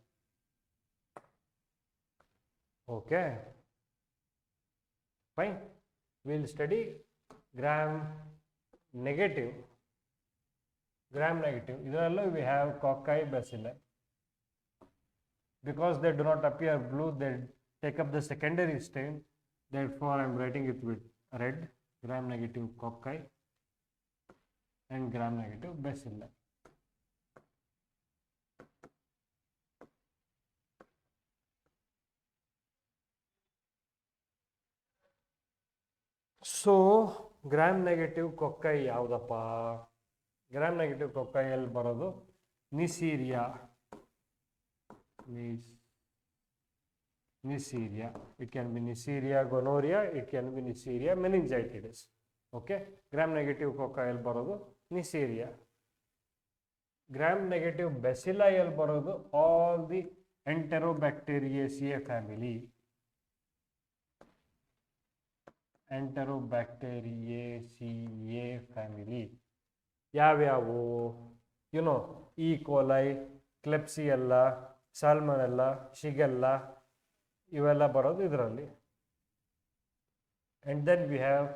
Speaker 1: Okay, fine. We'll study Gram negative. Gram negative, ಇದರಲ್ಲೂ we have cocci, bacilli. Because they do not appear blue, they take up the secondary stain. Therefore, I am writing it with red. Gram negative cocci and Gram negative bacilli. So Gram negative cocci ಯಾವ್ದಪ್ಪ? Gram negative cocci ಎಲ್ಲಿ ಬರೋದು? Neisseria. Neisseria. It can be Neisseria gonorrhea, it can be Neisseria meningitidis. Okay, Gram negative cocci ಎಲ್ಲಿ ಬರೋದು? Neisseria. Gram negative bacilli ಎಲ್ಲಿ ಬರೋದು? All the Enterobacteriaceae family. Enterobacteriaceae family. ಯಾವ್ಯಾವು YONO ಈ ಕೋಲೈ, ಕ್ಲೆಪ್ಸಿಯೆಲ್ಲ, ಸಾಲ್ಮನೆಲ್ಲ, ಶಿಗೆಲ್ಲ ಇವೆಲ್ಲ ಬರೋದು ಇದರಲ್ಲಿ. And then we have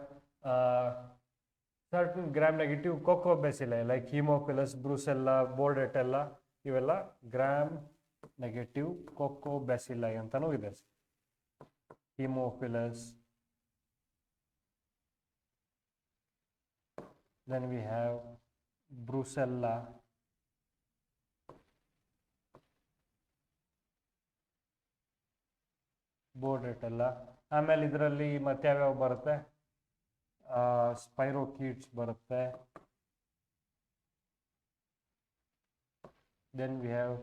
Speaker 1: certain gram-negative Coccobacilli like Haemophilus, Brucella, Bordetella ಇವೆಲ್ಲ gram-negative Coccobacilli ಅಂತಾನೂ ಇದೆ. Haemophilus. Then we have Brucella. Bordetella. ಆಮೇಲೆ ಇದರಲ್ಲಿ ಮತ್ತೆ ಯಾವ್ಯಾವ ಬರುತ್ತೆ, ಸ್ಪೈರೋಕೀಟ್ಸ್ ಬರುತ್ತೆ. Then we have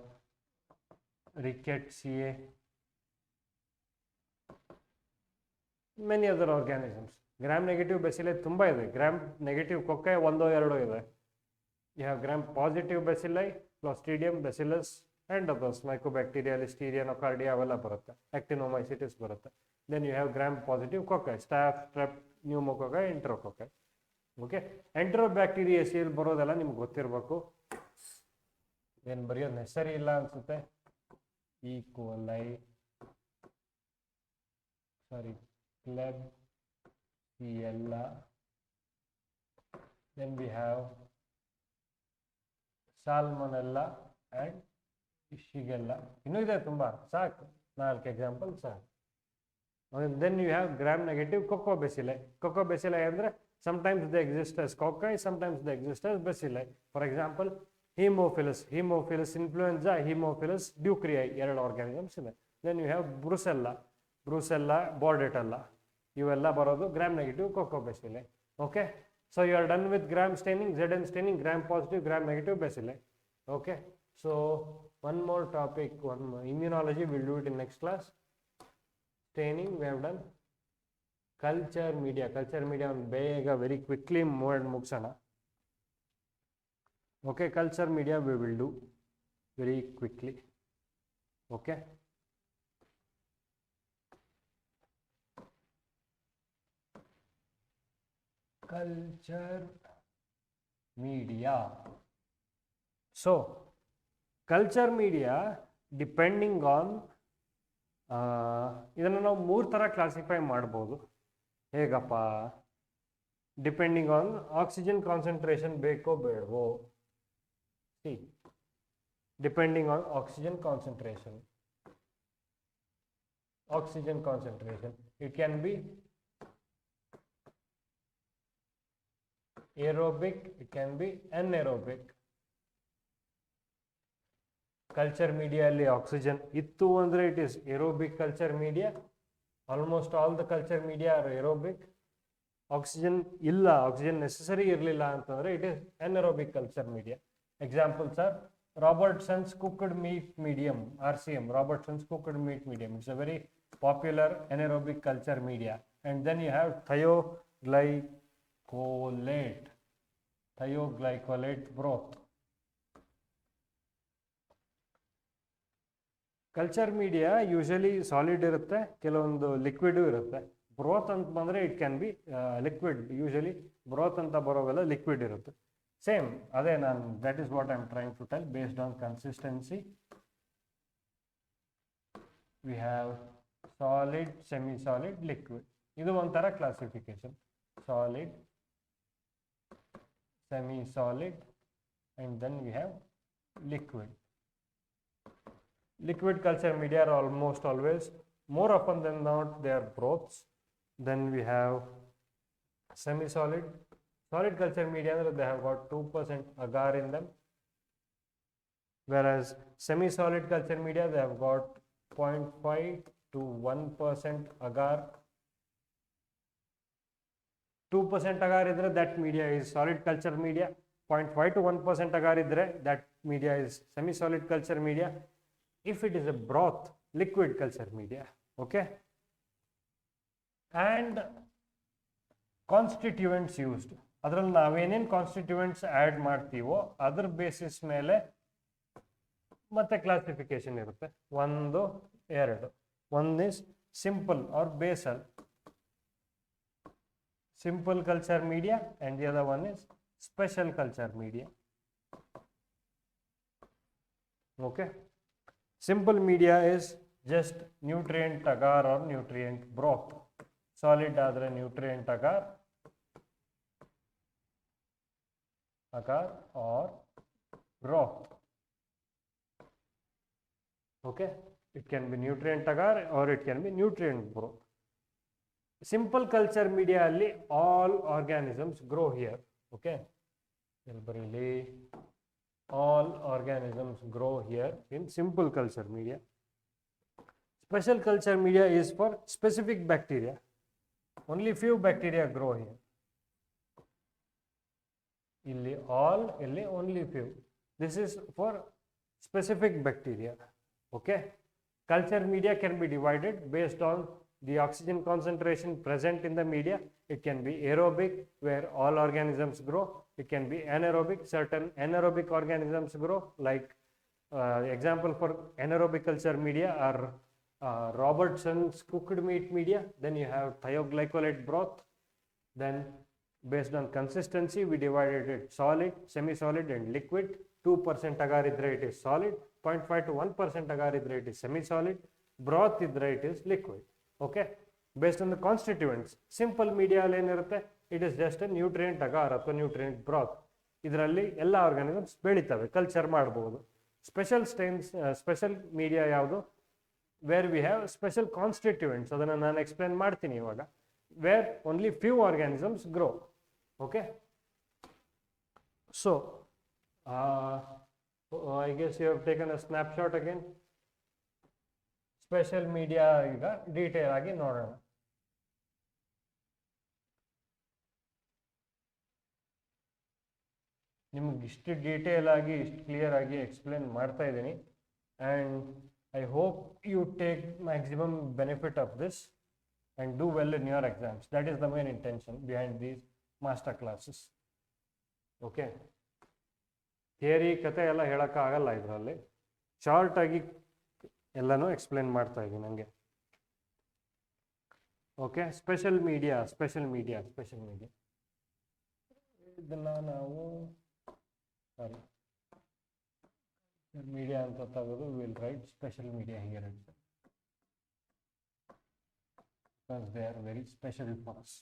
Speaker 1: rickettsiae, many other organisms. Gram negative bacilli ತುಂಬ ಇದೆ. ಗ್ರಾಮ್ ನೆಗೆಟಿವ್ ಕೊಕ್ಕೆ ಒಂದೋ ಎರಡೋ ಇದೆ. You have gram positive bacilli, Clostridium, Bacillus and others, mycobacteria, Listeria, Nocardia ಅವೆಲ್ಲ ಬರುತ್ತೆ. ಆಕ್ಟಿನೋಮೈಸಿಟಿಸ್ ಬರುತ್ತೆ. Then you have gram-positive cocci, staph, strep, pneumococci, enterococci. Okay, ಎಂಟರೋಬ್ಯಾಕ್ಟೀರಿಯೇಸಿಯಲ್ಲಿ ಬರೋದೆಲ್ಲ ನಿಮ್ಗೆ ಗೊತ್ತಿರಬೇಕು. ಏನು ಬರೆಯೋದು ನೆಸರಿ ಇಲ್ಲ ಅನ್ಸುತ್ತೆ. E coli, sorry Klebsiella. Then we have Salmonella and Shigella. ಇನ್ನೂ ಇದೆ ತುಂಬ, ಸಾಕು 4 ಎಕ್ಸಾಂಪಲ್ ಸಾಕು. Then you have gram-negative Coccobacilli. Coccobacilli ಅಂದರೆ sometimes they exist as cocci, sometimes they exist as bacilli. For example, Haemophilus influenza, Haemophilus ducreyi, 2 organisms ಇದೆ. Then you have Brucella, Bordetella. ಇವೆಲ್ಲ ಬರೋದು gram-negative Coccobacilli. Okay, so you are done with gram staining, Zn staining, gram-positive, gram-negative bacilli. Okay, so one more topic, immunology, we'll do it in next class. Staining we have done. Culture media ಒಂದು ಬೇಗ very quickly ಮುಗಿಸೋಣ. Okay, culture media we will do very quickly. Okay, culture media. So culture media depending on ಇದನ್ನು ನಾವು 3 ಥರ classify ಮಾಡ್ಬೋದು. ಹೇಗಪ್ಪ? Depending on oxygen concentration ಬೇಕೋ ಬೇಡವೋ. See, depending on oxygen concentration. It can be aerobic, it can be anaerobic. Culture ಮೀಡಿಯಲ್ಲಿ oxygen ಇತ್ತು ಅಂದರೆ it is aerobic culture media. Almost all the culture media are aerobic. Oxygen ಇಲ್ಲ, oxygen necessary ಇರಲಿಲ್ಲ ಅಂತಂದರೆ it is anaerobic culture media. Examples are Robertson's cooked meat medium, RCM, Robertson's cooked meat medium. It's a very popular anaerobic culture media. And then you have thioglycolate broth. Culture media usually solid ಇರುತ್ತೆ, ಕೆಲವೊಂದು liquid ಇರುತ್ತೆ. Broth ಅಂತ ಬಂದರೆ it can be liquid. Usually broth ಅಂತ ಬರೋವೆಲ್ಲ liquid ಇರುತ್ತೆ. Same ಅದೇ that is what I am trying to tell. Based on consistency we have solid, semi solid, liquid. ಇದು ಒಂಥರ classification. Solid, semi solid, and then we have liquid. Liquid culture media are almost always, more often than not, they are broths. Then we have semi-solid. Solid culture media, they have got 2% agar in them, whereas semi-solid culture media, they have got 0.5 to 1% agar. 2% agar idre, that media is solid culture media. 0.5 to 1% agar idre, that media is semi-solid culture media. If it is a broth, liquid culture media. Okay, and constituents used, ಅದರಲ್ಲಿ ನಾವೇನೇನು constituents add ಮಾಡ್ತೀವೋ ಅದ್ರ basis ಮೇಲೆ ಮತ್ತೆ classification ಇರುತ್ತೆ. 1, 2. One is simple or basal, simple culture media, and the other one is special culture media. Okay, simple media is just nutrient agar or nutrient broth. Solid adre nutrient agar or broth. Okay, it can be nutrient agar or it can be nutrient broth. Simple culture media alli all organisms grow here. Okay, all organisms grow here in simple culture media. Special culture media is for specific bacteria. Only few bacteria grow here. Illi all, illi only few. This is for specific bacteria. Okay, culture media can be divided based on the oxygen concentration present in the media. It can be aerobic, where all organisms grow. It can be anaerobic, certain anaerobic organisms grow. Like example for anaerobic culture media are Robertson's cooked meat media. Then you have thioglycolate broth. Then based on consistency, we divided it solid, semi-solid and liquid. 2% agar idre it is solid, 0.5 to 1% agar idre it is semi-solid, broth idre it is liquid. Okay, based on the constituents. Simple media alli enirutte, it is just a nutrient agar ಅಥವಾ nutrient broth. ಇದರಲ್ಲಿ ಎಲ್ಲ organisms ಬೆಳಿತವೆ, culture ಮಾಡಬಹುದು. Special stains special media ಯಾವುದು, where we have special constituents, ಅದನ್ನು ನಾನು explain ಮಾಡ್ತೀನಿ ಇವಾಗ. Where only few organisms grow. Okay, so I guess you have taken a snapshot again. Special media ಈಗ ಡೀಟೇಲ್ ಆಗಿ ನೋಡೋಣ. ನಿಮ್ಗೆ ಇಷ್ಟು ಡೀಟೇಲ್ ಆಗಿ ಇಷ್ಟು ಕ್ಲಿಯರ್ ಆಗಿ ಎಕ್ಸ್ಪ್ಲೇನ್ ಮಾಡ್ತಾ ಇದ್ದೀನಿ. And I hope you take maximum benefit of this and do well in your exams. That is the main intention behind these master classes. Okay, theory ಕತೆ ಎಲ್ಲ ಹೇಳೋಕ್ಕಾಗಲ್ಲ ಇದರಲ್ಲಿ. ಶಾರ್ಟಾಗಿ ಎಲ್ಲನೂ ಎಕ್ಸ್ಪ್ಲೇನ್ ಮಾಡ್ತಾ ಇದ್ದೀನಿ ನನಗೆ. ಓಕೆ, ಸ್ಪೆಷಲ್ ಮೀಡಿಯಾ ಇದನ್ನು ನಾವು ಸಾರಿ ಮೀಡಿಯಾ ಅಂತ ತೆಗೆದು will write special media here it because they are very special for us.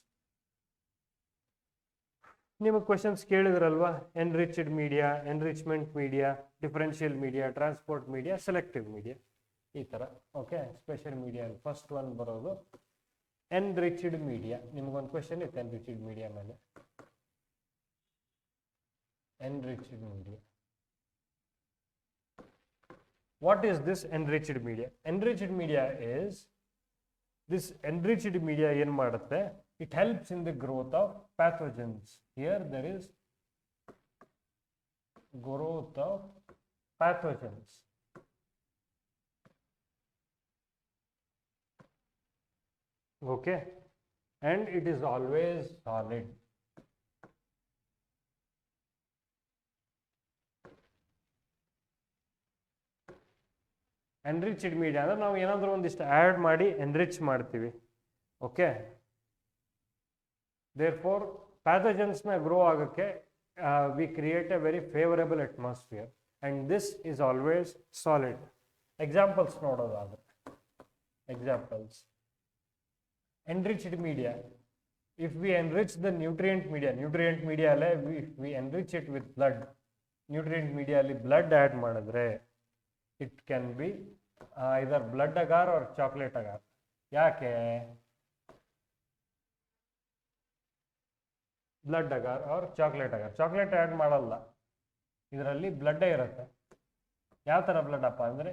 Speaker 1: ನಿಮಗೆ ಕ್ವೆಶನ್ಸ್ ಕೇಳಿದ್ರಲ್ವಾ, enriched media, enrichment media, differential media, transport media, selective media, ಈ ಥರ. Okay, special media first one ಬರೋದು enriched media. ನಿಮಗೊಂದು question ಇತ್ತು enriched media ಮೇಲೆ. Enriched media. What is this enriched media? Enriched media is, this enriched media ಏನು ಮಾಡುತ್ತೆ, it helps in the growth of pathogens. Here there is growth of pathogens. Okay, and it is always solid. Enriched media ಅಂದರೆ ನಾವು ಏನಾದರೂ ಒಂದಿಷ್ಟು add ಮಾಡಿ enrich ಮಾಡ್ತೀವಿ. Okay, therefore ಪ್ಯಾಥೋಜನ್ಸ್ನ grow ಆಗೋಕ್ಕೆ we create a very favourable atmosphere and this is always solid. Examples ನೋಡೋದಾದರೆ, examples enriched media, if we enrich the nutrient media ಅಲ್ಲೇ we enrich it with blood. Nutrient media ಅಲ್ಲಿ blood add ಮಾಡಿದ್ರೆ it can be either blood agar or chocolate agar. ಯಾಕೆ blood agar or chocolate agar? Chocolate add ಮಾಡಲ್ಲ, ಇದರಲ್ಲಿ ಬ್ಲಡ್ಡೇ ಇರುತ್ತೆ. ಯಾವ ಥರ blood ಅಪ್ಪ ಅಂದರೆ,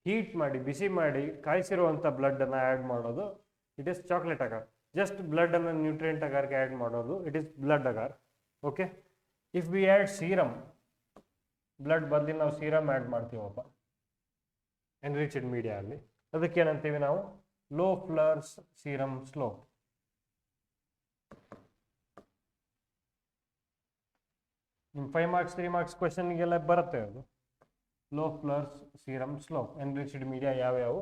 Speaker 1: ಹೀಟ್ ಮಾಡಿ ಬಿಸಿ ಮಾಡಿ ಕಾಯಿಸಿರುವಂಥ ಬ್ಲಡ್ಡನ್ನು ಆ್ಯಡ್ ಮಾಡೋದು it is chocolate agar. Just ಬ್ಲಡ್ಡನ್ನು ನ್ಯೂಟ್ರಿಯೆಂಟ್ ಅಗಾರ್ಗೆ ಆ್ಯಡ್ ಮಾಡೋದು it is blood agar. Okay, if we add serum, blood ಬದಲಿ ನಾವು ಸೀರಮ್ ಆ್ಯಡ್ ಮಾಡ್ತೀವಪ್ಪ ಎನ್ರಿಚ್ಡ್ ಮೀಡಿಯಾ ಅಲ್ಲಿ, ಅದಕ್ಕೇನಂತೀವಿ ನಾವು ಲೋ ಫ್ಲರ್ಸ್ ಸೀರಮ್ ಸ್ಲೋಪ್. ನಿಮ್ಮ 5 ಮಾರ್ಕ್ಸ್ 3 ಮಾರ್ಕ್ಸ್ ಕ್ವೆಶನ್ಗೆಲ್ಲ ಬರುತ್ತೆ ಅದು. Loeffler's serum slope, enriched media ಯಾವ್ಯಾವು,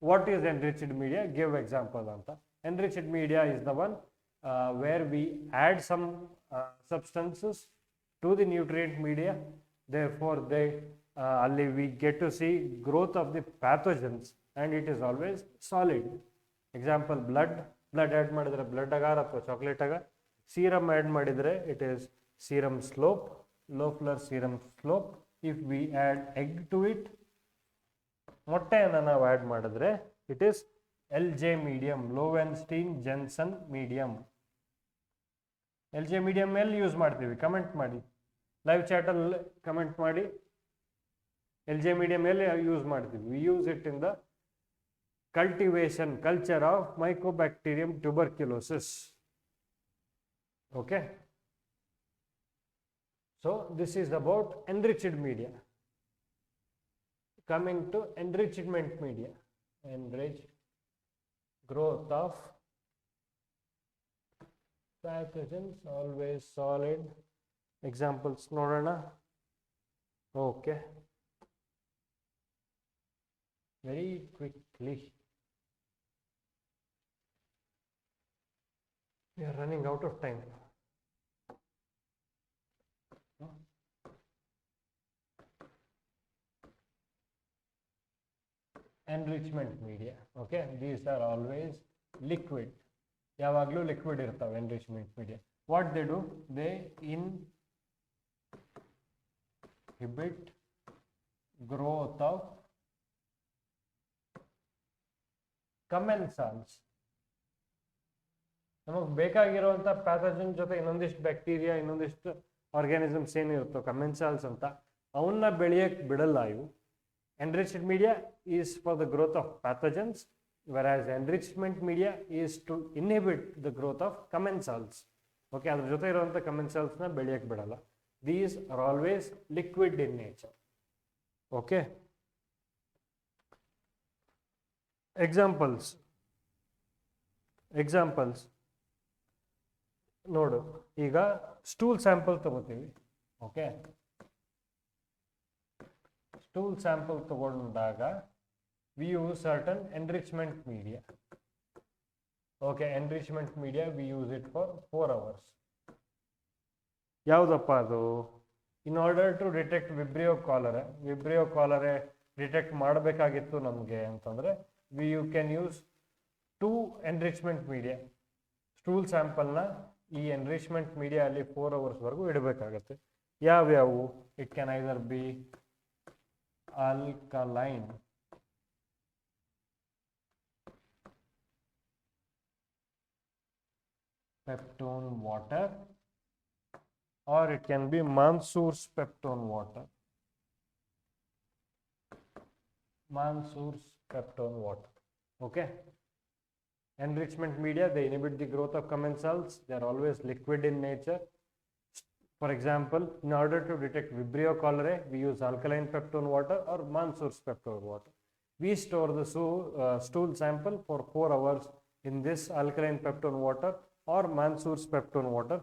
Speaker 1: what is enriched media, give example ಅಂತ. Enriched media is the one where we add some substances to the nutrient media. Therefore ಅಲ್ಲಿ we get to see growth of the pathogens and it is always solid. Example, blood add ಮಾಡಿದ್ರೆ blood agar ಅಥವಾ chocolate agar. Serum add ಮಾಡಿದ್ರೆ it is serum slope, Loeffler serum slope. If we add egg to it, ಮೊಟ್ಟೆಯನ್ನು ನಾವು add ಮಾಡಿದ್ರೆ it is LJ medium, Lowenstein Jensen medium. LJ medium ಎಲ್ಲಿ use ಮಾಡ್ತೀವಿ? Comment ಮಾಡಿ, live ಚಾಟಲ್ಲಿ comment ಮಾಡಿ. LJ medium ಎಲ್ಲಿ ಯೂಸ್ ಮಾಡ್ತೀವಿ? We use it in the culture of Mycobacterium tuberculosis. Okay, so this is about enriched media. Coming to enrichment media, enriched growth of pathogens, always solid. Examples nodana. Okay, very quickly, we are running out of time. Enrichment media, okay, these are always liquid. ಯಾವಾಗಲೂ liquid ಇರ್ತಾವೆ enrichment media. What they do? They inhibit growth of commensals. ನಮಗೆ ಬೇಕಾಗಿರುವಂಥ pathogen ಜೊತೆ ಇನ್ನೊಂದಿಷ್ಟು bacteria, ಇನ್ನೊಂದಿಷ್ಟು organisms ಏನಿರುತ್ತೋ ಕಮೆನ್ಸಾಲ್ಸ್ ಅಂತ, ಅವನ್ನ ಬೆಳೆಯಕ್ಕೆ ಬಿಡಲ್ಲ ಇವು. Enriched media is for the growth of pathogens, whereas enrichment media is to inhibit the growth of commensals. Okay, ಅದ್ರ ಜೊತೆ ಇರುವಂಥ commensalsನ ಬೆಳೆಯಕ್ಕೆ ಬಿಡಲ್ಲ. These are always liquid in nature. Okay. Examples ನೋಡು, ಈಗ ಸ್ಟೂಲ್ ಸ್ಯಾಂಪಲ್ ತಗೋತೀವಿ. ಓಕೆ, ಸ್ಟೂಲ್ ಸ್ಯಾಂಪಲ್ ತಗೊಂಡಾಗ we use certain enrichment media. Okay, enrichment media we use it for 4 hours. ಯಾವುದಪ್ಪ ಅದು? In order to detect Vibrio cholerae detect ಮಾಡಬೇಕಾಗಿತ್ತು ನಮಗೆ ಅಂತಂದರೆ you can use 2 enrichment media. Stool ಸ್ಯಾಂಪಲ್ನ ಈ enrichment media ಅಲ್ಲಿ 4 ಅವರ್ಸ್ವರೆಗೂ ಇಡಬೇಕಾಗತ್ತೆ. ಯಾವ್ಯಾವು? It can either be alkaline peptone water, or it can be Mansour's peptone water. Okay, enrichment media, they inhibit the growth of commensals. They are always liquid in nature. For example, in order to detect Vibrio cholerae, we use alkaline peptone water or Mansour's peptone water. We store the stool sample for 4 hours in this alkaline peptone water or Mansour's peptone water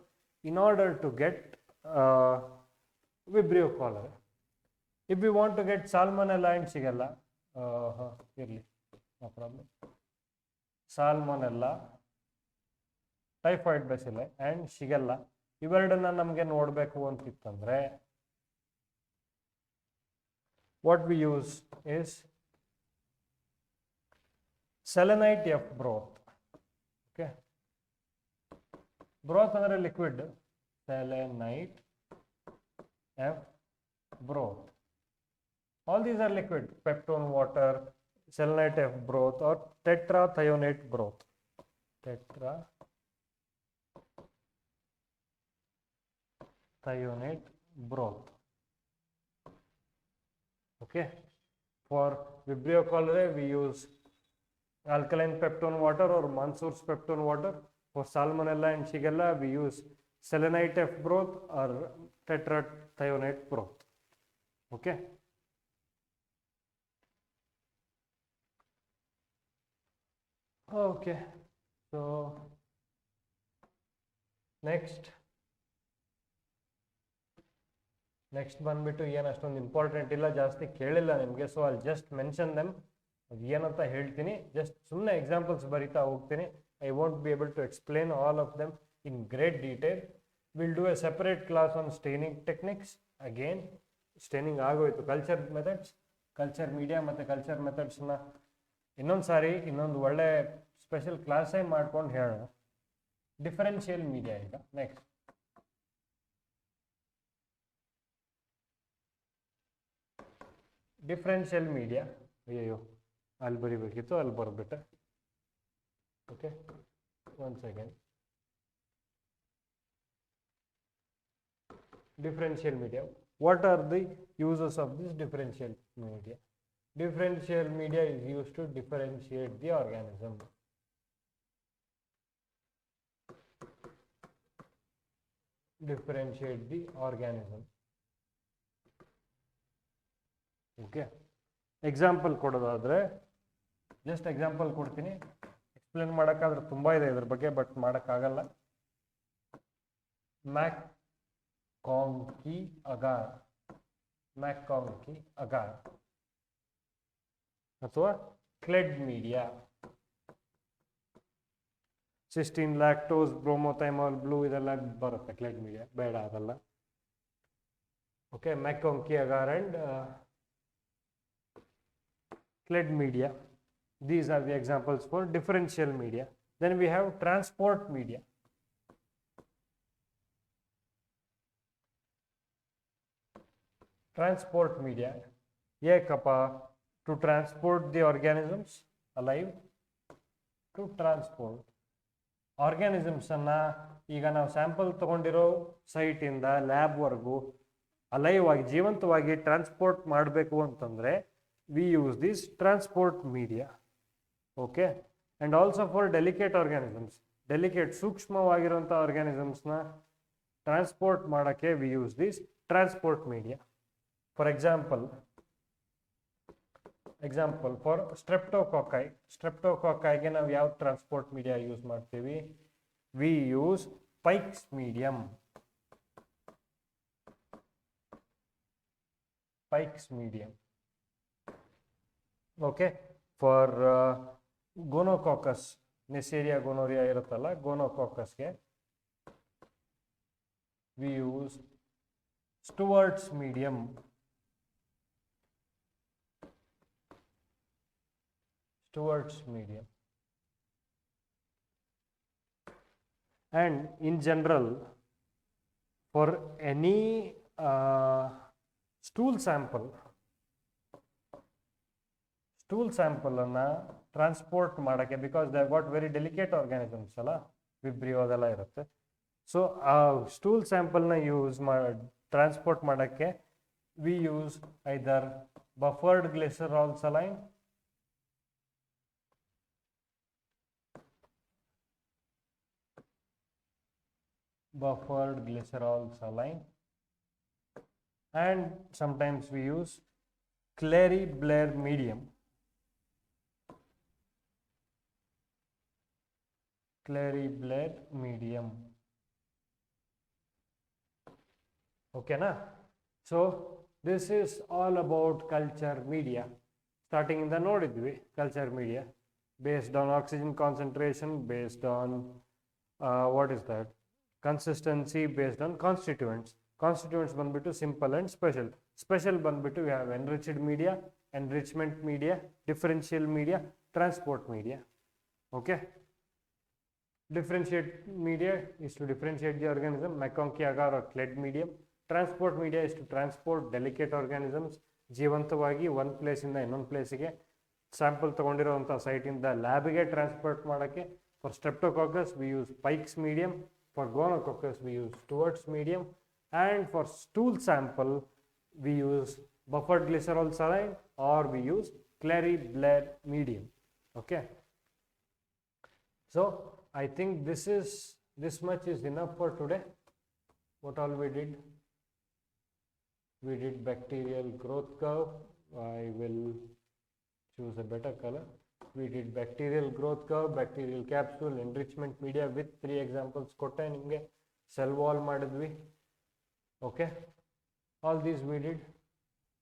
Speaker 1: in order to get Vibrio cholerae. If we want to get Salmonella and Shigella, no problem. Salmonella, typhoid bacilli and Shigella, ಇವೆರಡನ್ನ ನಮಗೆ ನೋಡಬೇಕು ಅಂತಿತ್ತಂದ್ರೆ what we use is selenite F broth. Okay, broth ಅಂದ್ರೆ liquid, selenite F broth. All these are liquid. Peptone water, selenite F broth or tetrathionate broth. Tetrathionate broth. Okay, for Vibrio cholerae we use alkaline peptone water or Mansour's peptone water. For Salmonella and Shigella we use selenite F broth or tetrathionate broth. Okay, okay, so next ಬಂದ್ಬಿಟ್ಟು ಏನು ಅಷ್ಟೊಂದು important ಇಲ್ಲ, ಜಾಸ್ತಿ ಕೇಳಿಲ್ಲ ನಿಮಗೆ. So ಅಲ್ಲಿ just mention them, ಏನಂತ ಹೇಳ್ತೀನಿ, ಜಸ್ಟ್ ಸುಮ್ಮನೆ ಎಕ್ಸಾಂಪಲ್ಸ್ ಬರಿತಾ ಹೋಗ್ತೀನಿ. I won't be able to explain all of them in great detail. We'll do a separate class on staining techniques. Again, staining ಆಗೋಯ್ತು, ಕಲ್ಚರ್ ಮೆಥಡ್ಸ್, ಕಲ್ಚರ್ ಮೀಡಿಯಾ ಮತ್ತು culture ಮೆಥಡ್ಸ್ನ ಇನ್ನೊಂದು ಸಾರಿ ಇನ್ನೊಂದು ಒಳ್ಳೆ ಸ್ಪೆಷಲ್ ಕ್ಲಾಸೇ ಮಾಡ್ಕೊಂಡು ಹೇಳೋಣ. ಡಿಫರೆನ್ಷಿಯಲ್ ಮೀಡಿಯಾ ಈಗ ನೆಕ್ಸ್ಟ್. ಡಿಫರೆನ್ಷಿಯಲ್ ಮೀಡಿಯಾ, ಅಯ್ಯೋ ಅಲ್ಲಿ ಬರಿಬೇಕಿತ್ತು, ಅಲ್ಲಿ ಬರೆದ್ಬಿಟ್ಟೆ. Okay, 1 second. Differential media. What are the uses of this differential media? Differential media is used to differentiate the organism. Differentiate the organism. Okay. Example ಕೊಡೋದಾದ್ರೆ ಜಸ್ಟ್ ಎಕ್ಸಾಂಪಲ್ ಕೊಡ್ತೀನಿ. Explain ಮಾಡೋಕ್ಕಾದ್ರೆ ತುಂಬ ಇದೆ ಇದ್ರ ಬಗ್ಗೆ, ಬಟ್ ಮಾಡೋಕ್ಕಾಗಲ್ಲ. ಮ್ಯಾಕ್ಕಾಂಕಿ ಅಗಾರ್ ಅಥವಾ CLED media. Cystine, lactose, bromothymol, blue ಇದೆಲ್ಲ ಬರುತ್ತೆ ಕ್ಲೆಡ್ ಮೀಡಿಯಾ, ಬೇಡ ಅದಲ್ಲ. Okay, MacConkey agar and CLED media. These are the examples for differential media. Then we have transport media. Transport media. Ekappa, to transport the organisms alive, to transport organisms anna ಈಗ ನಾವು sample ತಗೊಂಡಿರೋ site ಇಂದ lab ವರೆಗೂ alive ಆಗಿ ಜೀವಂತವಾಗಿ transport ಮಾಡಬೇಕು ಅಂತಂದ್ರೆ we use this transport media. Okay, and also for delicate organisms, delicate ಸೂಕ್ಷ್ಮವಾಗಿರುವಂಥ organismsನ ಟ್ರಾನ್ಸ್ಪೋರ್ಟ್ ಮಾಡೋಕ್ಕೆ we use this transport media. For example for streptococci ಗೆ ನಾವು ಯಾವ ಟ್ರಾನ್ಸ್ಪೋರ್ಟ್ ಮೀಡಿಯಾ ಯೂಸ್ ಮಾಡ್ತೀವಿ? we use Pike's medium. Okay, for gonococcus, Neisseria gonorrhea ಇರುತ್ತಲ್ಲ, gonococcusಗೆ we use Stewart's medium. And in general, for any stool sample ಅನ್ನ transport ಮಾಡೋಕ್ಕೆ, because they got very delicate organisms ಅಲ್ಲ, vibrio ಅದೆಲ್ಲ ಇರುತ್ತೆ. So ಆ stool ಸ್ಯಾಂಪಲ್ನ transport ಮಾಡೋಕ್ಕೆ we use either ಬಫರ್ಡ್ glycerol saline, and sometimes we use Clary-Blair medium. Okay na? So this is all about culture media. Starting in the ನೋಡಿದ್ವಿ culture media based on oxygen concentration, based on what is that, consistency, based on constituents ಬಂದ್ಬಿಟ್ಟು simple and special ಬಂದ್ಬಿಟ್ಟು we have enriched media, enrichment media, differential media, transport media. Okay, differentiate media is to differentiate the organism, McConkey agar or Cled medium. Transport media is to transport delicate organisms ಜೀವಂತವಾಗಿ ಒಂದು ಪ್ಲೇಸಿಂದ ಇನ್ನೊಂದು ಪ್ಲೇಸಿಗೆ sample ತೊಗೊಂಡಿರೋವಂಥ ಸೈಟಿಂದ ಲ್ಯಾಬಿಗೆ transport ಮಾಡೋಕ್ಕೆ. For streptococcus we use Pike's medium, for gonococcus we use Stewart's medium, and for stool sample we use buffered glycerol saline or we use Clary-Blair medium. Okay, so I think this much is enough for today. What all we did bacterial growth curve. I will choose a better color. We did bacterial growth curve, bacterial capsule, enrichment media with 3 examples kotte nimge. Cell wall ಮಾಡಿದ್ವಿ. Okay, all these we did.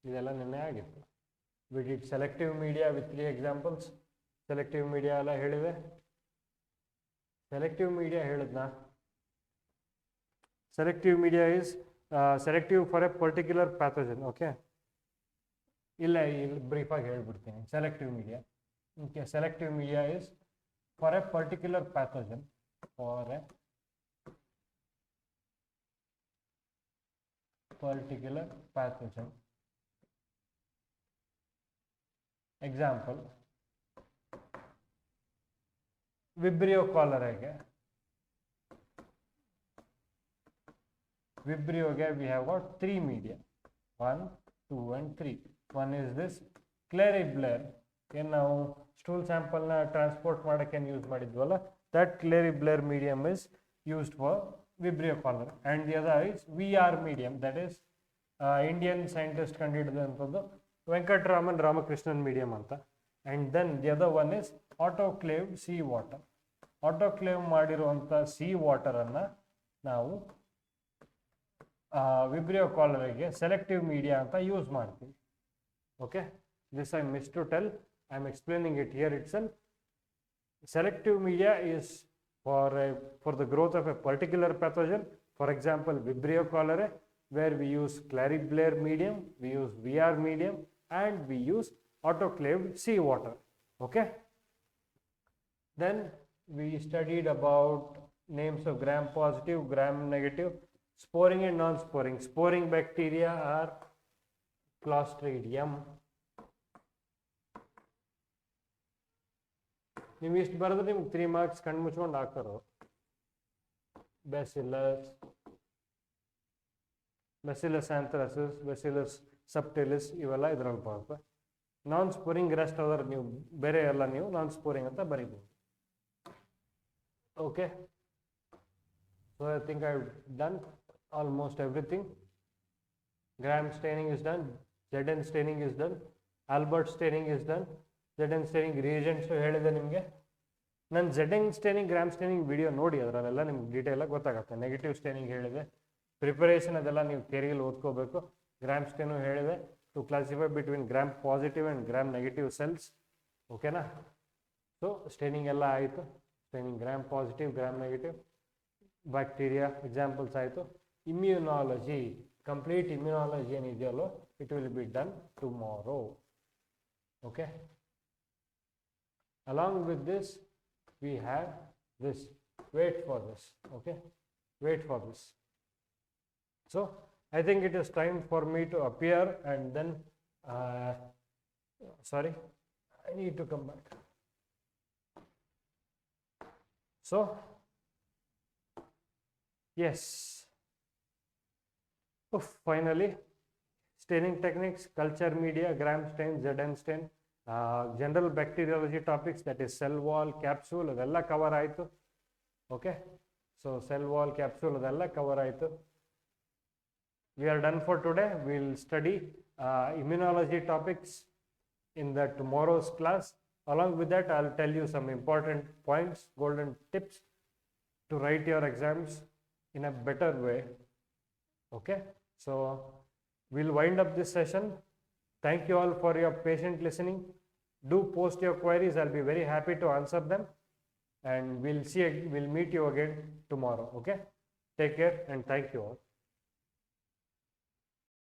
Speaker 1: ಇದೆಲ್ಲ ನೆನ್ನೆ ಆಗಿತ್ತು. We did selective media with 3 examples. Selective media ಎಲ್ಲ ಹೇಳಿದೆ. Selective media ಹೇಳಿದ್ನಾ? Selective media is selective for a particular pathogen. Okay, ಇಲ್ಲ ಇಲ್ಲಿ brief ಆಗಿ ಹೇಳ್ಬಿಡ್ತೀನಿ. Selective media. Okay, selective media is for a particular pathogen. For a particular pathogen. Example, Vibrio cholerae. Vibrio we have got 3 media, 1, 2 and 3. One is this Clary-Blair. Again now stool sample na transport ಮಾಡಕ್ಕೆ use ಮಾಡಿದ್ವಲ್ಲ, that Clary-Blair medium is used for Vibrio cholerae. And the other is VR medium, that is Indian scientist ಕಂಡುಹಿಡಿದಂಥದ್ದು Venkatraman Ramakrishnan medium ಅಂತ. And then the other one is autoclaved sea water. Autoclave ಮಾಡಿರುವಂಥ sea water ಅನ್ನ ನಾವು Vibrio cholerae selective media ಅಂತ use ಮಾಡ್ತೀವಿ. Okay, this I missed to tell. I am explaining it here itself. Selective media is for the growth of a particular pathogen. For example, Vibrio cholerae, where we use Clary-Blair medium, we use VR medium, and we use autoclaved sea water. Okay. Then we studied about names of gram positive, gram negative, sporing and non-sporing. Sporing bacteria are Clostridium. ನೀವು ಇಷ್ಟು ಬರೆದ್ರೆ ನಿಮ್ಗೆ 3 marks ಕಣ್ಣು ಮುಚ್ಕೊಂಡು ಹಾಕ್ತಾರೋ. Bacillus anthracis, Bacillus subtilis ಇವೆಲ್ಲ ಇದರಲ್ಲಿ ಬರುತ್ತೆ. ನಾನ್ ಸ್ಪೋರಿಂಗ್ rest ಅದರ ನೀವು ಬೇರೆ ಎಲ್ಲ ನೀವು ನಾನ್ ಸ್ಪೋರಿಂಗ್ ಅಂತ ಬರೀಬಹುದು. Okay, so I think I've done almost everything. Gram staining is done, Zn staining is done, Albert staining is done. Zn staining reagents ಹೇಳಿದೆ ನಿಮಗೆ. ನಾನು Zn staining, gram staining video ನೋಡಿ ಅದರಲ್ಲೆಲ್ಲ ನಿಮ್ಗೆ ಡೀಟೇಲ್ ಆಗಿ ಗೊತ್ತಾಗುತ್ತೆ. ನೆಗೆಟಿವ್ ಸ್ಟೇನಿಂಗ್ ಹೇಳಿದೆ, preparation ಅದೆಲ್ಲ ನೀವು ಥಿಯರಿಯಲ್ಲಿ ಓದ್ಕೋಬೇಕು. ಗ್ರಾಮ್ ಸ್ಟೇನು ಹೇಳಿದೆ, to classify between gram positive and gram negative cells. ಓಕೆನಾ? ಸೊ ಸ್ಟೇನಿಂಗ್ ಎಲ್ಲ ಆಯಿತು. Staining gram positive, gram negative, bacteria examples ಆಯಿತು. ಇಮ್ಯುನಾಲಜಿ, ಕಂಪ್ಲೀಟ್ ಇಮ್ಯುನಾಲಜಿ ಏನಿದೆಯಲ್ಲೋ it will be done tomorrow. Okay, along with this we have this. Wait for this. Okay, wait for this. So I think it is time for me to appear and then sorry, I need to come back. So yes, finally staining techniques, culture media, gram stain, Zn stain, general bacteriology topics, that is cell wall, capsule, ಅದೆಲ್ಲ cover ಆಯಿತು. Okay, so cell wall, capsule ಅದೆಲ್ಲ cover ಆಯಿತು. We are done for today. We will study immunology topics in the tomorrow's class. Along with that, I'll tell you some important points, golden tips to write your exams in a better way. Okay, so we'll wind up this session. Thank you all for your patient listening. Do post your queries. I'll be very happy to answer them. And we'll meet you again tomorrow. Okay, take care and thank you all.